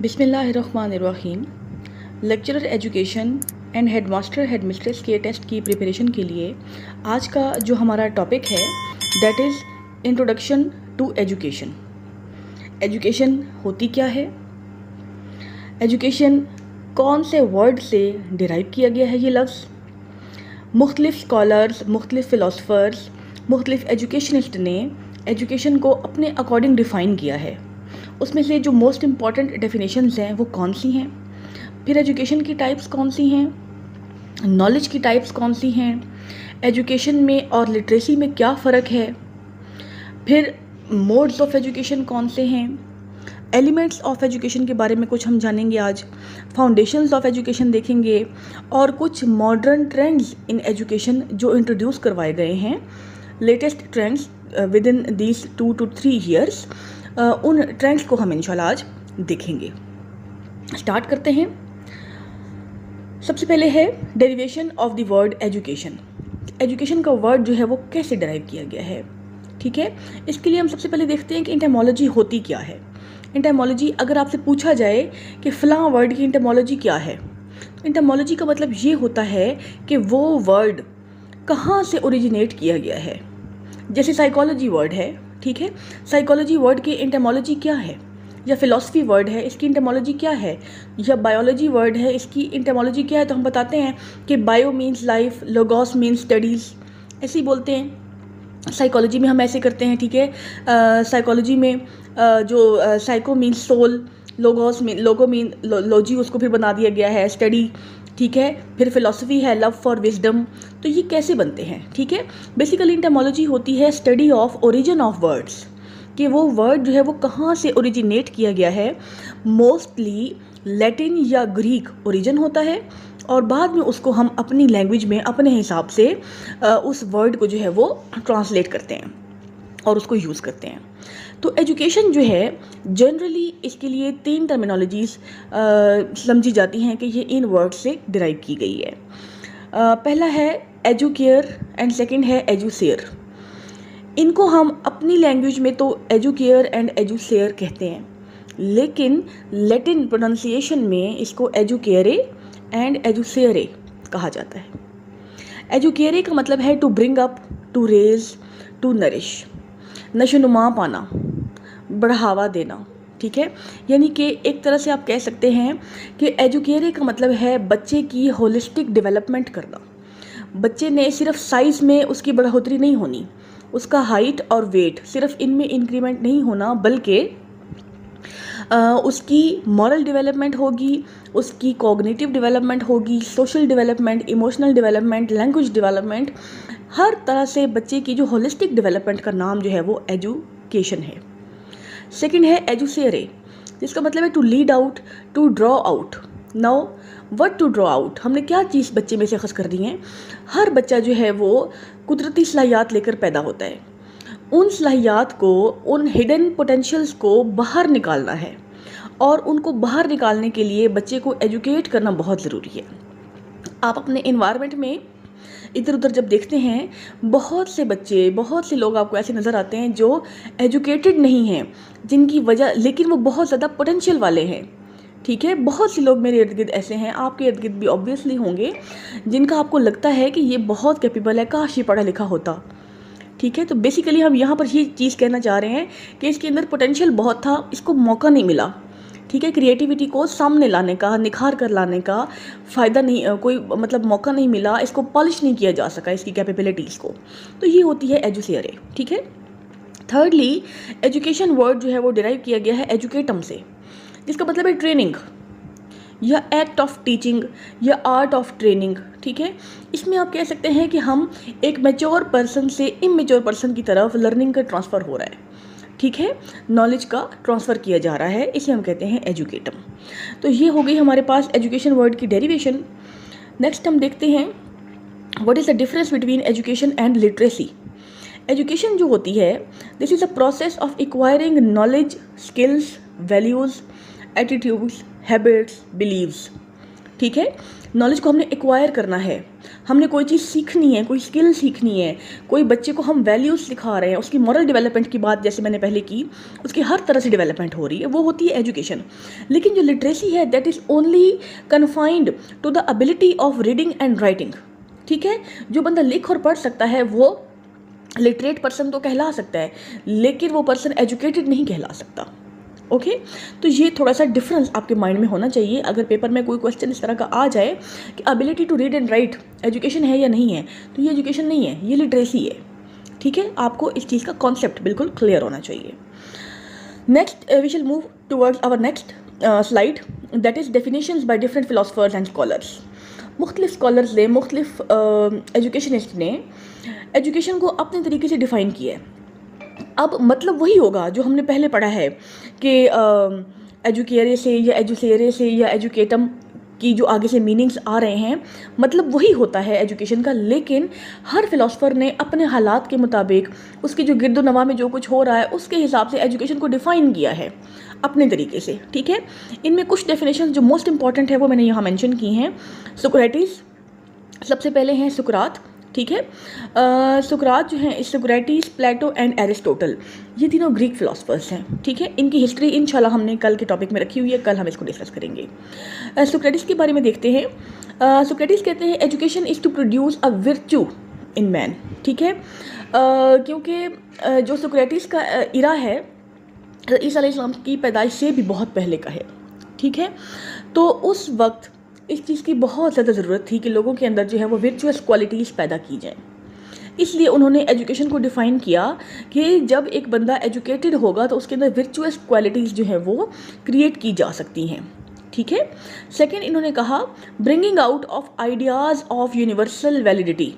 बिस्मिल्लाहिर्रहमानिर्रहीम। Lecturer education and headmaster headmistress के test की प्रिपरेशन के लिए आज का जो हमारा टॉपिक है that is introduction to education. Education होती क्या है, एजुकेशन कौन से वर्ड से डिराइव किया गया है ये लफ्ज़। मुख्तलिफ़ स्कॉलर्स, मुख्तलिफ़ फ़िलासफ़र्स, मुख्तलिफ़ एजुकेशनिस्ट ने एजुकेशन को अपने अकॉर्डिंग डिफ़ाइन किया है। उसमें से जो मोस्ट इम्पॉर्टेंट डेफिनेशंस हैं वो कौन सी हैं, फिर एजुकेशन की टाइप्स कौन सी हैं, नॉलेज की टाइप्स कौन सी हैं, एजुकेशन में और लिटरेसी में क्या फ़र्क है, फिर मोड्स ऑफ एजुकेशन कौन से हैं, एलिमेंट्स ऑफ एजुकेशन के बारे में कुछ हम जानेंगे आज, फाउंडेशंस ऑफ एजुकेशन देखेंगे और कुछ मॉडर्न ट्रेंड्स इन एजुकेशन जो इंट्रोड्यूस करवाए गए हैं, latest trends with in these 2 to 3 years, उन ट्रेंड्स को हम इंशाल्लाह आज देखेंगे। स्टार्ट करते हैं। सबसे पहले है derivation of the word education. Education का वर्ड जो है वो कैसे डिराइव किया गया है, ठीक है। इसके लिए हम सबसे पहले देखते हैं कि इंटरमोलॉजी होती क्या है। इंटरमोलॉजी, अगर आपसे पूछा जाए कि फ़लाँ वर्ड की इंटरमोलॉजी क्या है, तो इंटरमोलॉजी का मतलब ये होता है कि वो वर्ड कहाँ से ओरिजिनेट किया गया है। जैसे साइकोलॉजी वर्ड है, ठीक है, साइकोलॉजी वर्ड की इंटरमोलॉजी क्या है, या फिलॉसफी वर्ड है इसकी इंटरमोलॉजी क्या है, या बायोलॉजी वर्ड है इसकी इंटरमोलॉजी क्या है। तो हम बताते हैं कि bio means life, logos means studies, ऐसे ही बोलते हैं। साइकोलॉजी में हम ऐसे करते हैं, ठीक है। साइकोलॉजी में जो psycho means soul, logos mean logo mean logy, उसको फिर बना दिया गया है स्टडी, ठीक है। फिर फिलॉसफी है लव फॉर विजडम। तो ये कैसे बनते हैं, ठीक है। बेसिकली इंटरमोलॉजी होती है study of origin of words, कि वो वर्ड जो है वो कहाँ से ओरिजिनेट किया गया है। मोस्टली लैटिन या ग्रीक ओरिजिन होता है और बाद में उसको हम अपनी लैंग्वेज में अपने हिसाब से उस वर्ड को जो है वो ट्रांसलेट करते हैं और उसको यूज़ करते हैं। तो एजुकेशन जो है जनरली इसके लिए 3 टर्मिनोलॉजीज़ समझी जाती हैं कि ये इन वर्ड से डिराइव की गई है। पहला है एजुकेयर एंड सेकंड है एजुसेयर। इनको हम अपनी लैंग्वेज में तो एजुकेयर एंड एजुसेयर कहते हैं, लेकिन लैटिन प्रोनाउंसिएशन में इसको एजुकेरे एंड एजुसेरे कहा जाता है। एजुकेरे का मतलब है to bring up, to raise, to nourish, नशोनुमा पाना, बढ़ावा देना, ठीक है। यानी कि एक तरह से आप कह सकते हैं कि एजुकेरे का मतलब है बच्चे की होलिस्टिक डेवलपमेंट करना। बच्चे ने सिर्फ साइज़ में उसकी बढ़ोतरी नहीं होनी, उसका हाइट और वेट सिर्फ इनमें इंक्रीमेंट नहीं होना, बल्कि उसकी मॉरल डेवलपमेंट होगी, उसकी कॉग्निटिव डेवलपमेंट होगी, social development, emotional development, language development, हर तरह से बच्चे की जो होलिस्टिक डेवलपमेंट का नाम जो है वो एजुकेशन है। सेकंड है एजुसेरे, जिसका मतलब है to lead out, to draw out. Now what to draw out, हमने क्या चीज़ बच्चे में से अखज़ कर दी है। हर बच्चा जो है वो कुदरती सलाहियात लेकर पैदा होता है। उन सलाहियात को, उन हिडन पोटेंशियल्स को बाहर निकालना है और उनको बाहर निकालने के लिए बच्चे को एजुकेट करना बहुत ज़रूरी है। आप अपने इन्वायरमेंट में इधर उधर जब देखते हैं, बहुत से बच्चे, बहुत से लोग आपको ऐसे नज़र आते हैं जो एजुकेटेड नहीं हैं, जिनकी वजह, लेकिन वो बहुत ज़्यादा पोटेंशियल वाले हैं, ठीक है। बहुत से लोग मेरे इर्द गिर्द ऐसे हैं, आपके इर्द गिर्द भी ऑब्वियसली होंगे, जिनका आपको लगता है कि ये बहुत कैपेबल है, काश ये पढ़ा लिखा होता, ठीक है। तो बेसिकली हम यहाँ पर ये चीज़ कहना चाह रहे हैं कि इसके अंदर पोटेंशियल बहुत था, इसको मौका नहीं मिला, ठीक है। क्रिएटिविटी को सामने लाने का, निखार कर लाने का फ़ायदा नहीं, कोई मतलब मौका नहीं मिला, इसको पॉलिश नहीं किया जा सका इसकी कैपेबिलिटीज़ को। तो ये होती है एजुसेरे, ठीक है। थर्डली, एजुकेशन वर्ड जो है वो डिराइव किया गया है एजुकेटम से, जिसका मतलब है ट्रेनिंग या एक्ट ऑफ टीचिंग या आर्ट ऑफ ट्रेनिंग, ठीक है। इसमें आप कह सकते हैं कि हम एक मैच्योर पर्सन से इमेच्योर पर्सन की तरफ लर्निंग का ट्रांसफ़र हो रहा है, ठीक है, नॉलेज का ट्रांसफ़र किया जा रहा है, इसे हम कहते हैं एजुकेटम। तो ये हो गई हमारे पास एजुकेशन वर्ड की डेरिवेशन। नेक्स्ट हम देखते हैं what is the difference between education and literacy. Education जो होती है, this is a process of acquiring knowledge, skills, values, attitudes, habits, beliefs, ठीक है। नॉलेज को हमने एक्वायर करना है, हमने कोई चीज़ सीखनी है, कोई स्किल सीखनी है, कोई बच्चे को हम वैल्यूज़ सिखा रहे हैं, उसकी मॉरल डेवलपमेंट की बात जैसे मैंने पहले की, उसकी हर तरह से डेवलपमेंट हो रही है, वो होती है एजुकेशन। लेकिन जो लिटरेसी है that is only confined to the ability of reading and writing, ठीक है। जो बंदा लिख और पढ़ सकता है वो लिटरेट पर्सन तो कहला सकता है, लेकिन वो पर्सन एजुकेटेड नहीं कहला सकता। ओके तो ये थोड़ा सा डिफरेंस आपके माइंड में होना चाहिए। अगर पेपर में कोई क्वेश्चन इस तरह का आ जाए कि ability to read and write education है या नहीं है, तो ये एजुकेशन नहीं है, ये लिटरेसी है, ठीक है। आपको इस चीज़ का कॉन्सेप्ट बिल्कुल क्लियर होना चाहिए। Next we shall move towards our next slide, that is definitions by different philosophers and scholars. मुख्तलिफ स्कॉलर्स ने, मुख्तलिफ एजुकेशनिस्ट ने एजुकेशन को अपने तरीके से डिफ़ाइन किया है। अब मतलब वही होगा जो हमने पहले पढ़ा है कि एजुकेरे से या एजुसेरे से या एजुकेटम की जो आगे से मीनिंग्स आ रहे हैं, मतलब वही होता है एजुकेशन का। लेकिन हर फिलोसफर ने अपने हालात के मुताबिक, उसकी जो गिरदोनवा में जो कुछ हो रहा है उसके हिसाब से एजुकेशन को डिफ़ाइन किया है अपने तरीके से, ठीक है। इनमें कुछ डेफिनेशन जो मोस्ट इंपॉर्टेंट है वो मैंने यहाँ मेंशन की हैं। सुक्रेटिस सबसे पहले हैं, सुकरात, ठीक है। सुकरात जो हैं, सोक्रेटिस, प्लेटो एंड एरिस्टोटल, ये तीनों ग्रीक फिलोसफर्स हैं, ठीक है। इनकी हिस्ट्री इंशाल्लाह हमने कल के टॉपिक में रखी हुई है, कल हम इसको डिस्कस करेंगे। सोक्रेटिस के बारे में देखते हैं। सोक्रेटिस कहते हैं education is to produce a virtue in man, ठीक है। क्योंकि जो सोक्रेटिस का इरा है ईसा अलैहिस्सलाम की पैदाइश से भी बहुत पहले का है, ठीक है। तो उस वक्त इस चीज़ की बहुत ज़्यादा ज़रूरत थी कि लोगों के अंदर जो है वो वर्चुअस क्वालिटीज़ पैदा की जाएं। इसलिए उन्होंने एजुकेशन को डिफ़ाइन किया कि जब एक बंदा एजुकेटेड होगा तो उसके अंदर वर्चुअस क्वालिटीज़ जो है वो क्रिएट की जा सकती हैं, ठीक है। सेकेंड इन्होंने कहा bringing out of ideas of universal validity,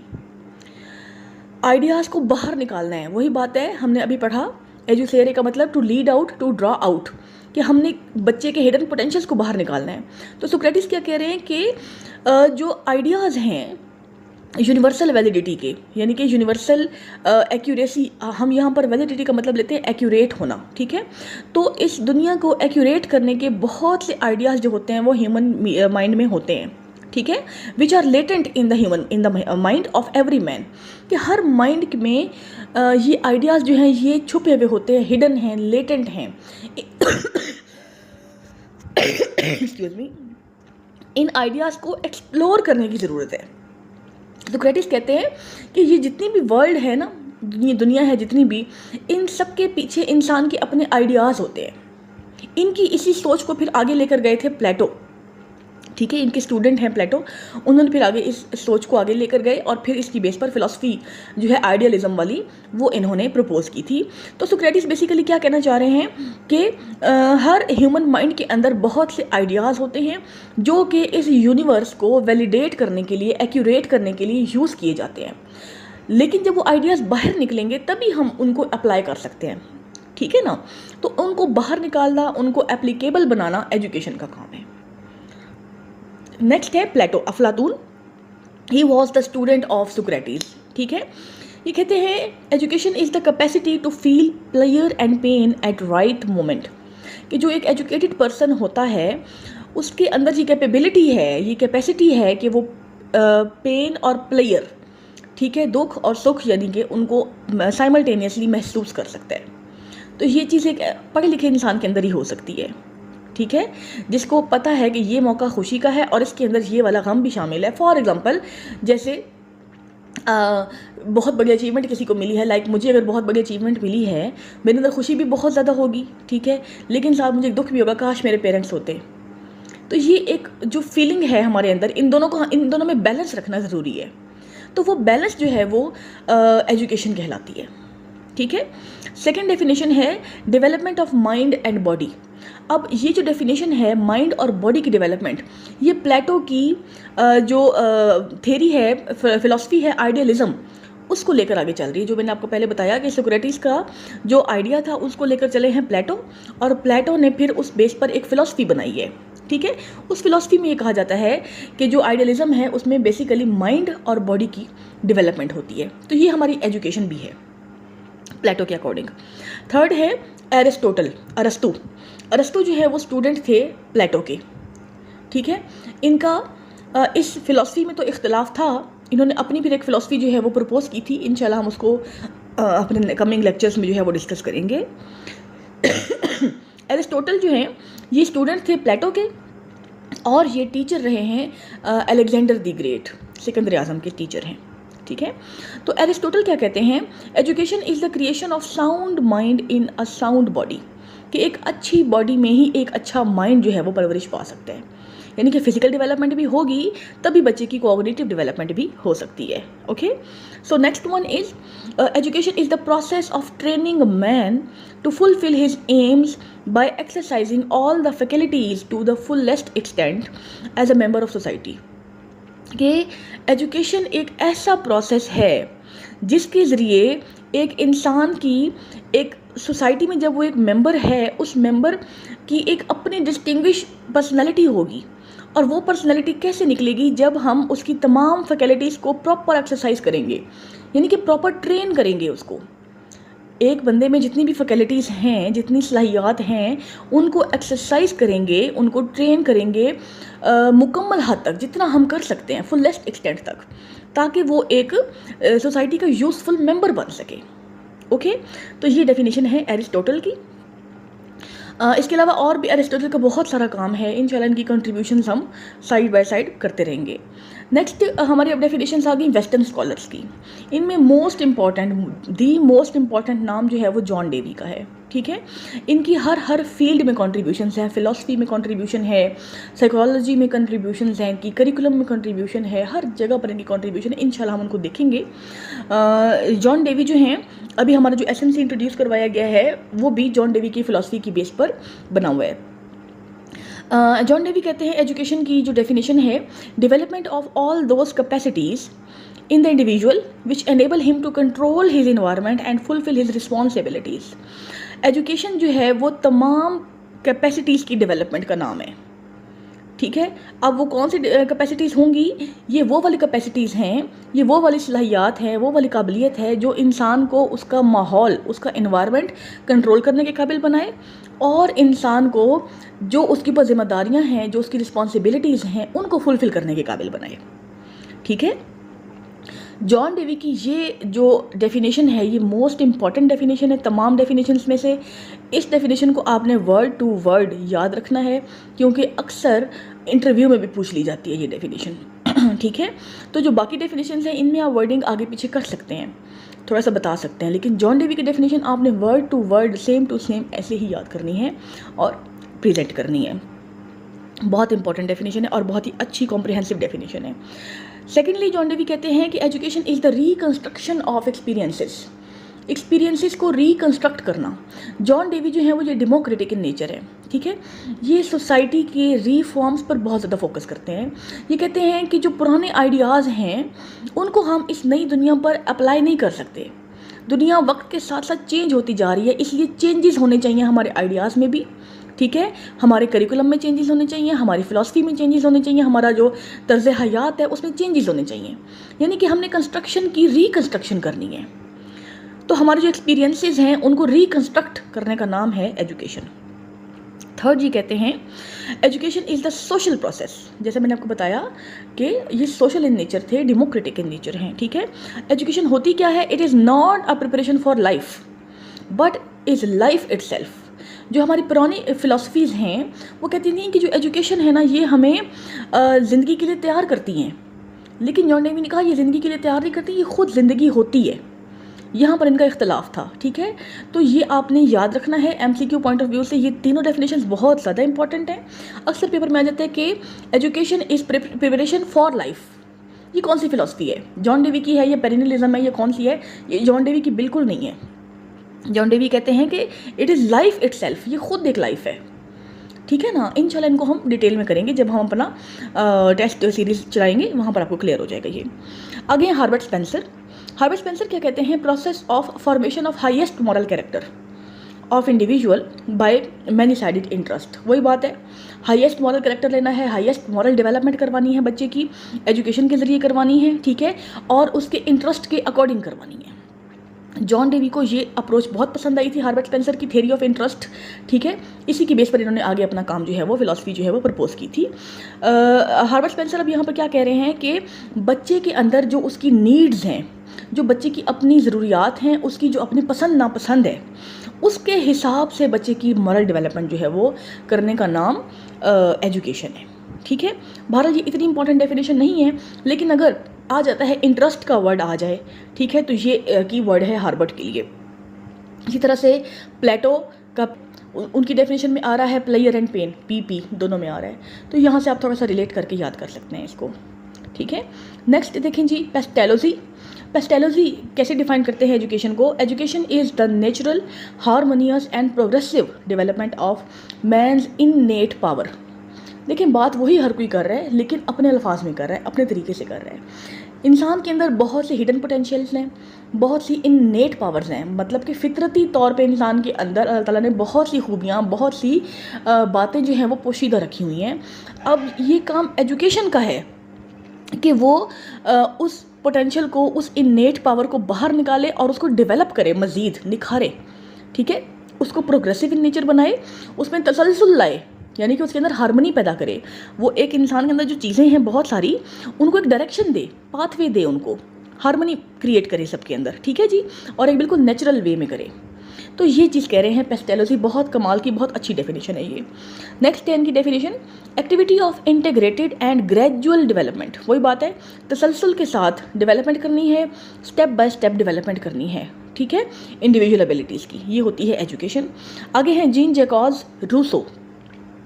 ideas को बाहर निकालना है। वही बात है हमने अभी पढ़ा, एजुसेरे का मतलब to lead out, to draw out, कि हमने बच्चे के हिडन पोटेंशियल्स को बाहर निकालना है। तो सोक्रेटिस क्या कह रहे हैं कि जो आइडियाज़ हैं यूनिवर्सल वैलिडिटी के, यानी कि यूनिवर्सल एक्यूरेसी, हम यहाँ पर वैलिडिटी का मतलब लेते हैं एक्यूरेट होना, ठीक है। तो इस दुनिया को एक्यूरेट करने के बहुत से आइडियाज़ जो होते हैं वो ह्यूमन माइंड में होते हैं, ठीक है, which are latent in the mind of every man, कि हर माइंड में ये आइडियाज़ जो हैं ये छुपे हुए होते हैं, हिडन हैं, लेटेंट हैं। एक्सक्यूज मी, इन आइडियाज़ को एक्सप्लोर करने की ज़रूरत है। सोक्रेटिस कहते हैं कि ये जितनी भी वर्ल्ड है ना, दुनिया है जितनी भी, इन सब के पीछे इंसान के अपने आइडियाज़ होते हैं। इनकी इसी सोच को फिर आगे लेकर गए थे प्लेटो, ठीक है। इनके स्टूडेंट हैं प्लेटो, उन्होंने फिर आगे इस सोच को आगे लेकर गए और फिर इसकी बेस पर फिलॉसफी जो है आइडियलिज्म वाली वो इन्होंने प्रपोज की थी। तो सोक्रेटिस बेसिकली क्या कहना चाह रहे हैं कि हर ह्यूमन माइंड के अंदर बहुत से आइडियाज़ होते हैं जो कि इस यूनिवर्स को वैलिडेट करने के लिए, एक्यूरेट करने के लिए यूज़ किए जाते हैं। लेकिन जब वो आइडियाज़ बाहर निकलेंगे तभी हम उनको अप्लाई कर सकते हैं, ठीक है ना। तो उनको बाहर निकालना, उनको एप्लीकेबल बनाना एजुकेशन का काम है। नेक्स्ट है प्लेटो, अफलातून, he was the student of Socrates, ठीक है। ये कहते हैं education is the capacity to feel pleasure and pain at right moment, कि जो एक एजुकेटेड पर्सन होता है उसके अंदर ये कैपेबिलिटी है, ये कैपेसिटी है कि वो पेन और प्लेयर, ठीक है, दुख और सुख यानी कि उनको साइमल्टेनियसली महसूस कर सकता है। तो ये चीज़ एक पढ़े लिखे इंसान के अंदर ही हो सकती है, ठीक है, जिसको पता है कि ये मौका खुशी का है और इसके अंदर ये वाला गम भी शामिल है। फॉर एग्जांपल जैसे बहुत बड़ी अचीवमेंट किसी को मिली है, लाइक मुझे अगर बहुत बड़ी अचीवमेंट मिली है, मेरे अंदर खुशी भी बहुत ज़्यादा होगी, ठीक है, लेकिन साथ मुझे दुख भी होगा, काश मेरे पेरेंट्स होते। तो ये एक जो फीलिंग है हमारे अंदर, इन दोनों में बैलेंस रखना ज़रूरी है। तो वो बैलेंस जो है वो एजुकेशन कहलाती है, ठीक है। सेकेंड डेफिनेशन है development of mind and body. अब ये जो डेफिनेशन है माइंड और बॉडी की डेवलपमेंट, ये प्लेटो की जो थेरी है, फिलॉसफी है आइडियलिज्म, उसको लेकर आगे चल रही है। जो मैंने आपको पहले बताया कि सोक्रेटिस का जो आइडिया था उसको लेकर चले हैं प्लेटो, और प्लेटो ने फिर उस बेस पर एक फ़िलॉसफी बनाई है, ठीक है। उस फिलॉसफी में ये कहा जाता है कि जो आइडियलिज्म है उसमें बेसिकली माइंड और बॉडी की डेवलपमेंट होती है। तो ये हमारी एजुकेशन भी है प्लेटो के अकॉर्डिंग। थर्ड है अरस्तु जो है वो स्टूडेंट थे प्लेटो के, ठीक है। इनका इस फ़िलॉसफी में तो इख्तलाफ था, इन्होंने अपनी फिर एक फ़िलॉसफी जो है वो प्रपोज़ की थी। इंशाल्लाह हम उसको अपने कमिंग लेक्चर्स में जो है वो डिस्कस करेंगे। एरिस्टोटल जो हैं ये स्टूडेंट थे प्लेटो के, और ये टीचर रहे हैं अलेक्जेंडर द ग्रेट, सिकंदर आज़म के टीचर हैं, ठीक है। तो एरिस्टोटल क्या कहते हैं, education is the creation of sound mind in a sound body, कि एक अच्छी बॉडी में ही एक अच्छा माइंड जो है वो परवरिश पा सकता है, यानी कि फिजिकल डेवलपमेंट भी होगी तभी बच्चे की कोऑग्निटिव डेवलपमेंट भी हो सकती है। Okay, so next one is education is the process of training man to fulfil his aims by exercising all the faculties to the fullest extent as a member of society। कि education एक ऐसा process है जिसके ज़रिए एक इंसान की एक सोसाइटी में जब वो एक मेंबर है, उस मेंबर की एक अपनी डिस्टिंग्विश पर्सनैलिटी होगी, और वो पर्सनैलिटी कैसे निकलेगी, जब हम उसकी तमाम फैकल्टीज़ को प्रॉपर एक्सरसाइज करेंगे, यानी कि प्रॉपर ट्रेन करेंगे उसको। एक बंदे में जितनी भी फैकल्टीज़ हैं, जितनी सलाहियात हैं, उनको एक्सरसाइज करेंगे, उनको ट्रेन करेंगे मुकम्मल हद तक, जितना हम कर सकते हैं, फुलेस्ट एक्सटेंट तक, ताकि वो एक सोसाइटी का यूज़फुल मेंबर बन सके। ओके, तो ये डेफिनेशन है एरिस्टोटल की। इसके अलावा और भी एरिस्टोटल का बहुत सारा काम है, इंशाल्लाह इनकी कंट्रीब्यूशंस हम साइड बाय साइड करते रहेंगे। नेक्स्ट हमारी अब डेफिनेशंस आ गई वेस्टर्न स्कॉलर्स की। इनमें मोस्ट इम्पॉर्टेंट नाम जो है वो जॉन डेवी का है, ठीक है। इनकी हर फील्ड में कॉन्ट्रीब्यूशंस हैं, फ़िलासफ़ी में कॉन्ट्रीब्यूशन है, साइकोलॉजी में कॉन्ट्रीब्यूशंस हैं, इनकी करिकुलम में कॉन्ट्रीब्यूशन है, हर जगह पर इनकी कॉन्ट्रीब्यूशन है। इंशाल्लाह हम उनको देखेंगे। जॉन डेवी जो हैं, अभी हमारा जो एसएमसी इंट्रोड्यूस करवाया गया है वो भी जॉन डेवी की फ़िलासफ़ी की बेस पर बना हुआ है। जॉन डेवी कहते हैं एजुकेशन की जो डेफिनेशन है, development of all those capacities in the individual which enable him to control his environment and fulfill his responsibilities। Education जो है वो तमाम कैपेसिटीज़ की डेवलपमेंट का नाम है, ठीक है। अब वो कौन सी कैपेसिटीज़ होंगी, ये वो वाली कैपेसिटीज़ हैं, ये वो वाली सलाहियात हैं, वो वाली काबिलियत है जो इंसान को उसका माहौल, उसका इन्वायरमेंट कंट्रोल करने के काबिल बनाए, और इंसान को जो उसके ऊपर जिम्मेदारियाँ हैं, जो उसकी रिस्पॉन्सिबिलिटीज़ हैं, उनको फुलफ़िल करने के काबिल बनाए, ठीक है। जॉन डेवी की ये जो डेफिनेशन है ये मोस्ट इम्पॉर्टेंट डेफिनेशन है तमाम डेफिनेशंस में से। इस डेफिनेशन को आपने वर्ड टू वर्ड याद रखना है, क्योंकि अक्सर इंटरव्यू में भी पूछ ली जाती है ये डेफिनेशन, ठीक है। तो जो बाकी डेफिनेशंस हैं इनमें आप वर्डिंग आगे पीछे कर सकते हैं, थोड़ा सा बता सकते हैं, लेकिन जॉन डेवी की डेफिनेशन आपने word to word same to same ऐसे ही याद करनी है और प्रेजेंट करनी है। बहुत इंपॉर्टेंट डेफिनेशन है और बहुत ही अच्छी कॉम्प्रिहेंसिव डेफिनेशन है। सेकेंडली जॉन डेवी कहते हैं कि education is the reconstruction of experiences को रिकन्स्ट्रक्ट करना। जॉन डेवी जो है वो ये डेमोक्रेटिक इन नेचर है, ठीक है। ये सोसाइटी के रिफॉर्म्स पर बहुत ज़्यादा फोकस करते हैं। ये कहते हैं कि जो पुराने आइडियाज़ हैं उनको हम इस नई दुनिया पर अप्लाई नहीं कर सकते। दुनिया वक्त के साथ साथ चेंज होती जा रही है, इसलिए चेंजेस होने चाहिए हमारे आइडियाज़ में भी, ठीक है। हमारे करिकुलम में चेंजेस होने चाहिए, हमारी फ़िलासफ़ी में चेंजेस होने चाहिए, हमारा जो तर्ज़ हयात है उसमें चेंजेस होने चाहिए, यानी कि हमने कंस्ट्रक्शन की रिकन्स्ट्रक्शन करनी है। तो हमारे जो एक्सपीरियंसेस हैं उनको रिकन्स्ट्रक्ट करने का नाम है एजुकेशन। थर्ड जी कहते हैं education is the social process. जैसे मैंने आपको बताया कि ये सोशल इन नेचर थे, डेमोक्रेटिक इन नेचर हैं, ठीक है। एजुकेशन होती क्या है, it is not a preparation for life but is life itself. जो हमारी पुरानी फ़िलासफ़ीज़ हैं वो कहती थी कि जो एजुकेशन है ना ये हमें ज़िंदगी के लिए तैयार करती हैं, लेकिन जॉन डेवी ने कहा ये ज़िंदगी के लिए तैयार नहीं करती, ये खुद ज़िंदगी होती है। यहाँ पर इनका इख्तलाफ था, ठीक है। तो ये आपने याद रखना है एमसीक्यू पॉइंट ऑफ व्यू से। ये तीनों डेफिनेशंस बहुत ज़्यादा इंपॉर्टेंट हैं, अक्सर पेपर में आ जाता है कि education is preparation for life. ये कौन सी फ़िलासफ़ी है, जॉन डेवी की है, ये पेरिनिज्म है, ये कौन सी है? ये जॉन डेवी की बिल्कुल नहीं है। जॉन डेवी कहते हैं कि इट इज़ लाइफ इटसेल्फ, ये खुद एक लाइफ है, ठीक है ना। इंशाल्लाह इनको हम डिटेल में करेंगे जब हम अपना टेस्ट सीरीज़ चलाएंगे, वहाँ पर आपको क्लियर हो जाएगा ये। आगे हार्बर्ट स्पेंसर क्या कहते हैं, process of formation of highest moral character of individual by many sided interest. वही बात है, हाईएस्ट मॉरल कैरेक्टर लेना है, हाईएस्ट मॉरल डेवलपमेंट करवानी है बच्चे की, एजुकेशन के ज़रिए करवानी है, ठीक है, और उसके इंटरेस्ट के अकॉर्डिंग करवानी है। जॉन डेवी को ये अप्रोच बहुत पसंद आई थी हार्बर्ट स्पेंसर की थ्योरी ऑफ इंटरेस्ट, ठीक है। इसी की बेस पर इन्होंने आगे अपना काम जो है वो फिलॉसफी जो है वो प्रपोज की थी। हार्बर्ट स्पेंसर अब यहाँ पर क्या कह रहे हैं कि बच्चे के अंदर जो उसकी नीड्स हैं, जो बच्चे की अपनी ज़रूरियात हैं, उसकी जो अपनी पसंद नापसंद है, उसके हिसाब से बच्चे की मॉरल डेवलपमेंट जो है वो करने का नाम एजुकेशन है, ठीक है। भारत ये इतनी इंपॉर्टेंट डेफिनेशन नहीं है, लेकिन अगर आ जाता है इंटरेस्ट का वर्ड आ जाए, ठीक है, तो ये की वर्ड है हार्बर्ट के लिए। इसी तरह से प्लेटो का उनकी डेफिनेशन में आ रहा है प्लेयर एंड पेन, पी दोनों में आ रहा है, तो यहाँ से आप थोड़ा सा रिलेट करके याद कर सकते हैं इसको, ठीक है। नेक्स्ट देखें जी, पेस्टेलोजी। पेस्टेलोजी कैसे डिफाइन करते हैं एजुकेशन को? Education is the natural, harmonious and progressive development of man's innate power. देखिए बात वही हर कोई कर रहा है, लेकिन अपने अल्फाज में कर रहा है, अपने तरीके से कर रहा है। इंसान के अंदर बहुत से हिडन पोटेंशियल्स हैं, बहुत सी इननेट पावर्स हैं, मतलब कि फितरती तौर पे इंसान के अंदर अल्लाह ताला ने बहुत सी खूबियाँ, बहुत सी बातें जो हैं वो पोशीदा रखी हुई हैं। अब ये काम एजुकेशन का है कि वो उस पोटेंशियल को, उस इननेट पावर को बाहर निकाले और उसको डेवलप करे, मज़ीद निखारे, ठीक है, उसको प्रोग्रेसिव इन नेचर बनाए, उसमें तसलसल लाए, यानी कि उसके अंदर हार्मनी पैदा करे। वो एक इंसान के अंदर जो चीज़ें हैं बहुत सारी, उनको एक डायरेक्शन दे, पाथवे दे, उनको हार्मनी क्रिएट करे सबके अंदर, ठीक है जी, और एक बिल्कुल नेचुरल वे में करे। तो ये चीज़ कह रहे हैं पेस्टेलोजी, बहुत कमाल की, बहुत अच्छी डेफिनेशन है ये। नेक्स्ट 10 की definition, activity of integrated and gradual development. वही बात है, तसलसल के साथ डेवलपमेंट करनी है, स्टेप बाय स्टेप डेवलपमेंट करनी है, ठीक है, इंडिविजुअल एबिलिटीज़ की, ये होती है एजुकेशन। आगे हैं Jean Jacob Rousseau,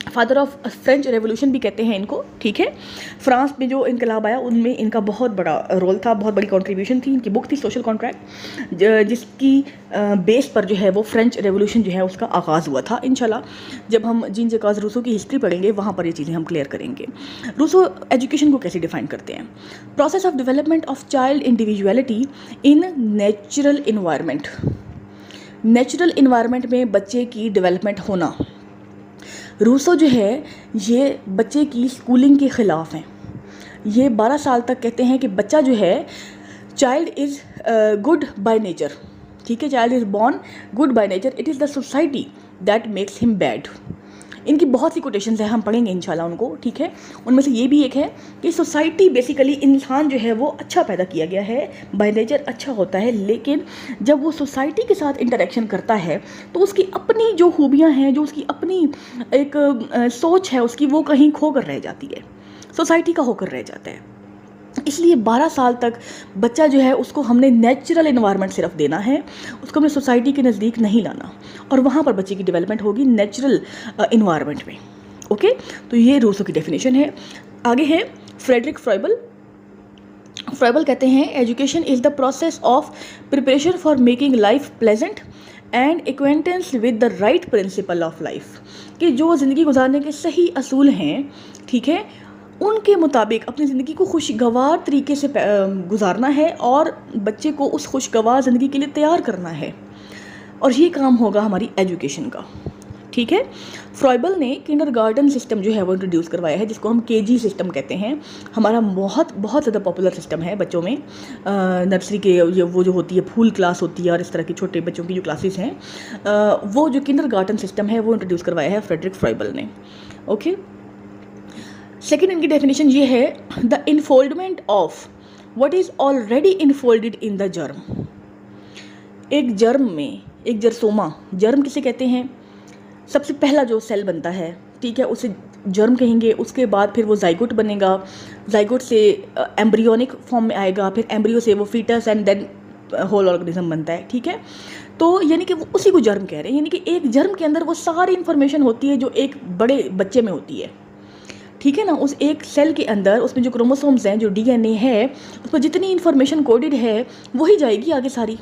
father of French revolution भी कहते हैं इनको, ठीक है। फ्रांस में जो इनकलाब आया उनमें इनका बहुत बड़ा रोल था, बहुत बड़ी कंट्रीब्यूशन थी। इनकी बुक थी सोशल कॉन्ट्रैक्ट, जिसकी बेस पर जो है वो फ्रेंच रेवोल्यूशन जो है उसका आगाज़ हुआ था। इंशाल्लाह जब हम जीन जैकोब रूसो की हिस्ट्री पढ़ेंगे वहाँ पर ये चीज़ें हम क्लियर करेंगे। रूसो एजुकेशन को कैसे डिफाइन करते हैं? Process of development of child individuality in natural environment. Natural environment में बच्चे की डेवलपमेंट होना। रूसो जो है ये बच्चे की स्कूलिंग के ख़िलाफ़ हैं। ये 12 साल तक कहते हैं कि बच्चा जो है, child is good by nature, ठीक है, child is born good by nature, it is the society that makes him bad. इनकी बहुत सी कोटेशंस हैं, हम पढ़ेंगे इंशाल्लाह उनको, ठीक है। उनमें से ये भी एक है कि सोसाइटी बेसिकली, इंसान जो है वो अच्छा पैदा किया गया है, बाय नेचर अच्छा होता है, लेकिन जब वो सोसाइटी के साथ इंटरेक्शन करता है तो उसकी अपनी जो खूबियाँ हैं, जो उसकी अपनी एक सोच है उसकी, वो कहीं खो कर रह जाती है, सोसाइटी का होकर रह जाता है। इसलिए 12 साल तक बच्चा जो है उसको हमने नेचुरल इन्वायरमेंट सिर्फ देना है, उसको हमने सोसाइटी के नज़दीक नहीं लाना, और वहाँ पर बच्चे की डेवलपमेंट होगी नेचुरल इन्वायरमेंट में, ओके। तो ये रूसो की डेफिनेशन है। आगे है फ्रेडरिक फ्रॉइबल। फ्रॉइबल कहते हैं education is the process of preparation for making life pleasant and acquaintance with the right principle of life, कि जो ज़िंदगी गुजारने के सही असूल हैं, ठीक है, उनके मुताबिक अपनी ज़िंदगी को खुशगवार तरीके से गुजारना है और बच्चे को उस खुशगवार ज़िंदगी के लिए तैयार करना है, और ये काम होगा हमारी एजुकेशन का, ठीक है। फ्रॉइबल ने किंडरगार्टन सिस्टम जो है वो इंट्रोड्यूस करवाया है, जिसको हम केजी सिस्टम कहते हैं। हमारा बहुत बहुत ज़्यादा पॉपुलर सिस्टम है बच्चों में, नर्सरी के वो जो होती है फूल क्लास होती है, और इस तरह के छोटे बच्चों की जो क्लासेस हैं, वो जो किंडरगार्टन सिस्टम है वो इंट्रोड्यूस करवाया है फ्रेडरिक फ्रॉइबल ने, ओके। सेकेंड इनकी डेफिनेशन ये है, the unfoldment of what is already enfolded in the germ. एक जर्म में, एक जरसोमा, जर्म किसे कहते हैं? सबसे पहला जो सेल बनता है, ठीक है, उसे जर्म कहेंगे। उसके बाद फिर वो जाइगोट बनेगा, जाइगोट से एम्ब्रियोनिक फॉर्म में आएगा, फिर एम्ब्रियो से वो foetus and then whole organism बनता है, ठीक है। तो यानी कि वो उसी को जर्म कह रहे हैं, यानी कि एक जर्म के अंदर वो सारी इन्फॉर्मेशन होती है जो एक बड़े बच्चे में होती है, ठीक है ना। उस एक सेल के अंदर उसमें जो क्रोमोसोम्स हैं, जो डीएनए है, उस पर जितनी इन्फॉर्मेशन कोडेड है वही जाएगी आगे सारी।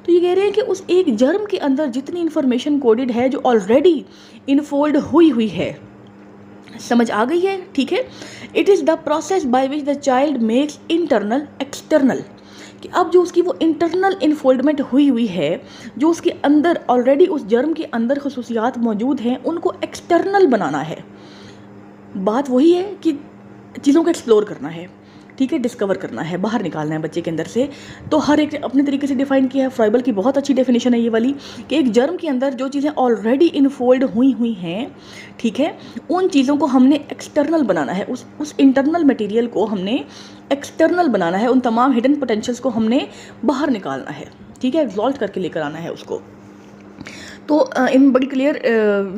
तो ये कह रहे हैं कि उस एक जर्म के अंदर जितनी इन्फॉर्मेशन कोडेड है, जो ऑलरेडी इनफोल्ड हुई हुई है, समझ आ गई है, ठीक है। It is the process by which the child makes internal external, कि अब जो उसकी वो इंटरनल इनफोल्डमेंट हुई हुई है, जो उसके अंदर ऑलरेडी उस जर्म के अंदर खसूसियात मौजूद हैं, उनको एक्सटर्नल बनाना है। बात वही है कि चीज़ों को एक्सप्लोर करना है, ठीक है, डिस्कवर करना है, बाहर निकालना है बच्चे के अंदर से। तो हर एक अपने तरीके से डिफाइन किया है। फ्राइबल की बहुत अच्छी डेफिनेशन है ये वाली कि एक जर्म के अंदर जो चीज़ें ऑलरेडी इनफोल्ड हुई हैं, ठीक है, उन चीज़ों को हमने एक्सटर्नल बनाना है, उस इंटरनल मटेरियल को हमने एक्सटर्नल बनाना है, उन तमाम हिडन पोटेंशियल्स को हमने बाहर निकालना है, ठीक है, एग्जॉल्ट करके लेकर आना है उसको। तो इन बड़ी क्लियर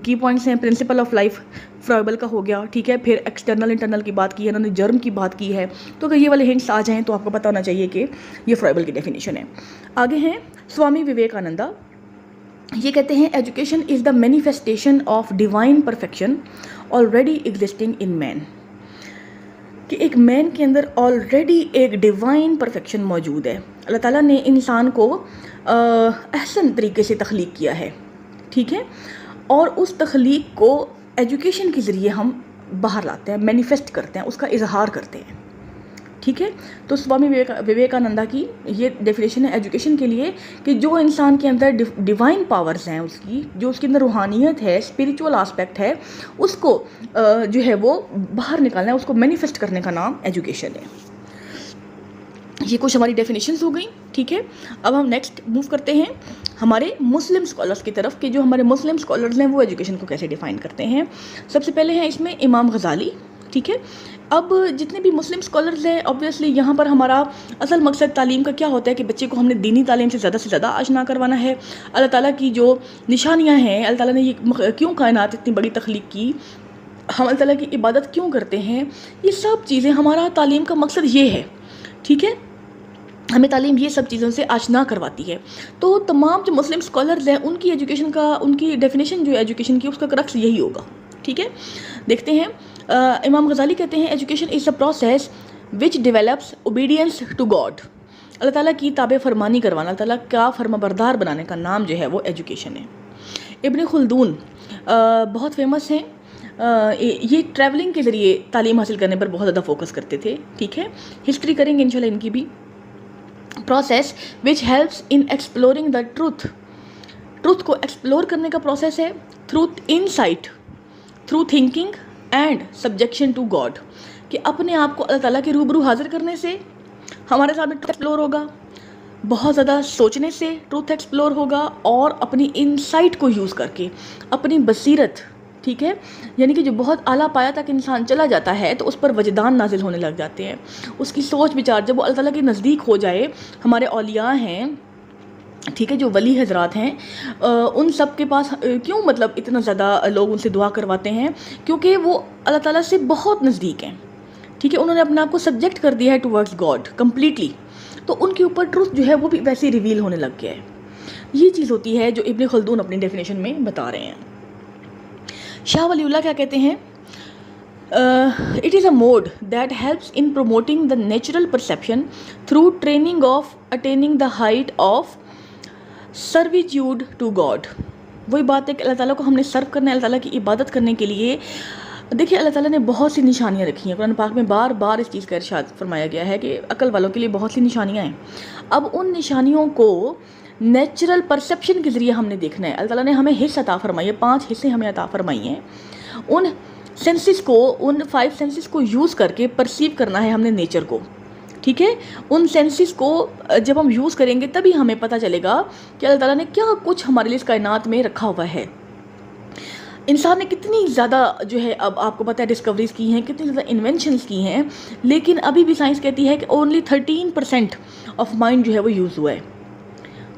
की पॉइंट्स हैं। प्रिंसिपल ऑफ लाइफ फ्राइबल का हो गया, ठीक है। फिर एक्सटर्नल इंटरनल की बात की है इन्होंने, जर्म की बात की है। तो अगर ये वाले हिंट्स आ जाएं तो आपको पता होना चाहिए कि ये फ्राइबल की डेफिनेशन है। आगे हैं स्वामी विवेकानंदा। ये कहते हैं education is the manifestation of divine perfection already existing in man, कि एक मैन के अंदर ऑलरेडी एक डिवाइन परफेक्शन मौजूद है। अल्लाह ताला ने इंसान को अहसन तरीके से तख्लीक किया है, ठीक है, और उस तख्लीक को एजुकेशन के ज़रिए हम बाहर लाते हैं, मैनिफेस्ट करते हैं, उसका इजहार करते हैं, ठीक है। तो स्वामी विवेकानंदा की ये डेफिनेशन है एजुकेशन के लिए कि जो इंसान के अंदर डिवाइन पावर्स हैं, उसकी जो उसके अंदर रूहानियत है, स्पिरिचुअल आस्पेक्ट है, उसको जो है वो बाहर निकालना है, उसको मैनिफेस्ट करने का नाम एजुकेशन है। ये कुछ हमारी डेफिनेशंस हो गई, ठीक है। अब हम नेक्स्ट मूव करते हैं हमारे मुस्लिम स्कॉलर्स की तरफ कि जो हमारे मुस्लिम स्कॉलर्स हैं वो एजुकेशन को कैसे डिफ़ाइन करते हैं। सबसे पहले हैं इसमें इमाम गज़ाली, ठीक है। अब जितने भी मुस्लिम स्कॉलर्स हैं, ऑब्वियसली यहाँ पर हमारा असल मकसद तालीम का क्या होता है कि बच्चे को हमने दीनी तालीम से ज़्यादा आशना करवाना है। अल्लाह ताला की जो निशानियाँ हैं, अल्लाह ताला ने ये क्यों कायनात इतनी बड़ी तख्लीक की, हम अल्लाह ताला की इबादत क्यों करते हैं, ये सब चीज़ें हमारा तालीम का मकसद ये है, ठीक है। हमें तालीम ये सब चीज़ों से आशना करवाती है। तो तमाम जो मुस्लिम स्कॉलर्स हैं उनकी एजुकेशन का, उनकी डेफिनेशन जो है एजुकेशन की, उसका क्रक्स यही होगा, ठीक है। देखते हैं इमाम गज़ाली कहते हैं education is a process which develops obedience to God. अल्लाह ताला की ताबे फरमानी करवाना, अल्लाह ताला का फरमाबरदार बनाने का नाम जो है वो एजुकेशन है। इब्न खुल्दून बहुत फेमस हैं, ये ट्रैवलिंग के ज़रिए तालीम हासिल करने पर बहुत ज़्यादा फोकस करते थे, ठीक है। हिस्ट्री करेंगे इंशाल्लाह इनकी भी। Process which helps in exploring the truth, truth को एक्सप्लोर करने का प्रोसेस है through insight, through thinking and subjection to God, कि अपने आप को अल्लाह ताला के रूबरू हाजिर करने से हमारे सामने ट्रूथ एक्सप्लोर होगा, बहुत ज़्यादा सोचने से ट्रूथ एक्सप्लोर होगा, और अपनी इनसाइट को यूज़ करके अपनी बसीरत, ठीक है, यानी कि जो बहुत आला पाया तक इंसान चला जाता है तो उस पर वजदान नाजिल होने लग जाते हैं, उसकी सोच विचार जब वो अल्लाह ताला के नज़दीक हो जाए। हमारे औलिया हैं, ठीक है, जो वली हजरात हैं, उन सब के पास क्यों मतलब इतना ज़्यादा लोग उनसे दुआ करवाते हैं, क्योंकि वो अल्लाह ताला से बहुत नज़दीक हैं, ठीक है। उन्होंने अपने आप को सब्जेक्ट कर दिया है टुवर्ड्स गॉड कम्प्लीटली, तो उनके ऊपर ट्रूथ जो है वो भी वैसे रिवील होने लग गया है। ये चीज़ होती है जो इब्न खल्दून अपनी डेफिनेशन में बता रहे हैं। शाह वलीउल्लाह क्या कहते हैं, it is a mode that helps in promoting the natural perception through training of attaining the height of servitude to God. वही बात है कि अल्लाह ताला को हमने सर्व करना है, अल्लाह ताला की इबादत करने के लिए। देखिए अल्लाह ताला ने बहुत सी निशानियाँ रखी हैं, कुरान पाक में बार बार इस चीज़ का इरशाद फरमाया गया है कि अक्ल वालों के लिए बहुत सी निशानियाँ हैं। अब उन निशानियों को नेचुरल परसेप्शन के ज़रिए हमने देखना है। अल्लाह ताला ने हमें हिस्स अता फरमाई है, 5 हिस्से हमें अता फरमाई हैं। उन सेंसेस को, उन 5 सेंसेस को यूज़ करके परसीव करना है हमने नेचर को, ठीक है। उन सेंसेस को जब हम यूज़ करेंगे तभी हमें पता चलेगा कि अल्लाह ताला ने क्या कुछ हमारे लिए इस कायनात में रखा हुआ है। इंसान ने कितनी ज़्यादा जो है, अब आपको पता है डिस्कवरीज की हैं, कितनी ज़्यादा इन्वेंशंस की हैं, लेकिन अभी भी साइंस कहती है कि ओनली 13% ऑफ माइंड जो है वो यूज़ हुआ है।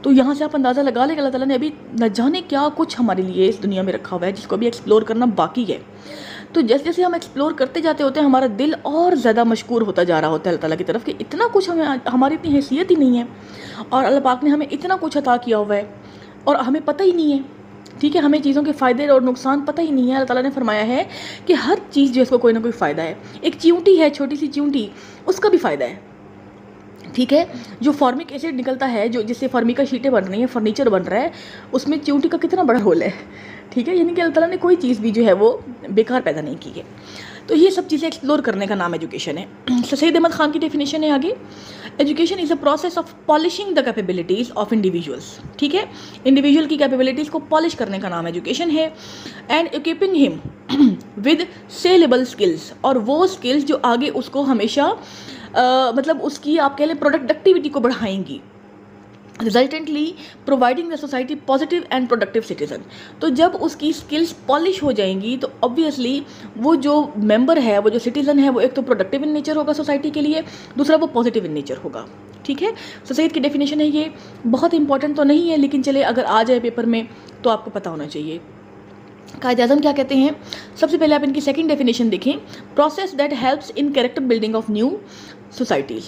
तो यहाँ से आप अंदाज़ा लगा लें कि अल्लाह ताला ने अभी न जाने क्या कुछ हमारे लिए इस दुनिया में रखा हुआ है जिसको अभी एक्सप्लोर करना बाकी है। तो जैसे जैसे हम एक्सप्लोर करते जाते होते हैं हमारा दिल और ज़्यादा मशकूर होता जा रहा होता है अल्लाह ताला की तरफ कि इतना कुछ हमें, हमारी इतनी हैसियत ही नहीं है और अल्लाह पाक ने हमें इतना कुछ अता किया हुआ है और हमें पता ही नहीं है, ठीक है। हमें चीज़ों के फ़ायदे और नुकसान पता ही नहीं है। अल्लाह ताला ने फरमाया है कि हर चीज़ जो इसको कोई ना कोई फ़ायदा है। एक चींटी है, छोटी सी चींटी, उसका भी फ़ायदा है, ठीक है। जो फॉर्मिक एसिड निकलता है, जो जिससे फर्मिका शीटें बन रही हैं, फर्नीचर बन रहा है, उसमें चींटी का कितना बड़ा रोल है, ठीक है। यानी कि अल्लाह ताला ने कोई चीज़ भी जो है वो बेकार पैदा नहीं की है। तो ये सब चीज़ें एक्सप्लोर करने का नाम एजुकेशन है। सईद अहमद खान की डेफिनेशन है आगे, education is a process of polishing the capabilities of individuals, ठीक है। इंडिविजुअल की कैपेबिलिटीज़ को पॉलिश करने का नाम एजुकेशन है। And equipping him with saleable skills, और वो स्किल्स जो आगे उसको हमेशा मतलब उसकी आप कह लें प्रोडक्टिविटी को बढ़ाएंगी, resultantly providing the society positive and productive citizen. तो जब उसकी स्किल्स पॉलिश हो जाएंगी तो ऑब्वियसली वो जो मेंबर है, वो जो सिटीजन है, वो एक तो प्रोडक्टिव इन नेचर होगा सोसाइटी के लिए, दूसरा वो पॉजिटिव इन नेचर होगा। ठीक है, सोसाइटी की डेफिनेशन है ये, बहुत इंपॉर्टेंट तो नहीं है लेकिन चले अगर आ जाए पेपर में तो आपको पता होना चाहिए। कायद-ए-आज़म क्या कहते हैं? सबसे पहले आप इनकी सेकंड डेफिनेशन देखें, process that helps in character building of new societies.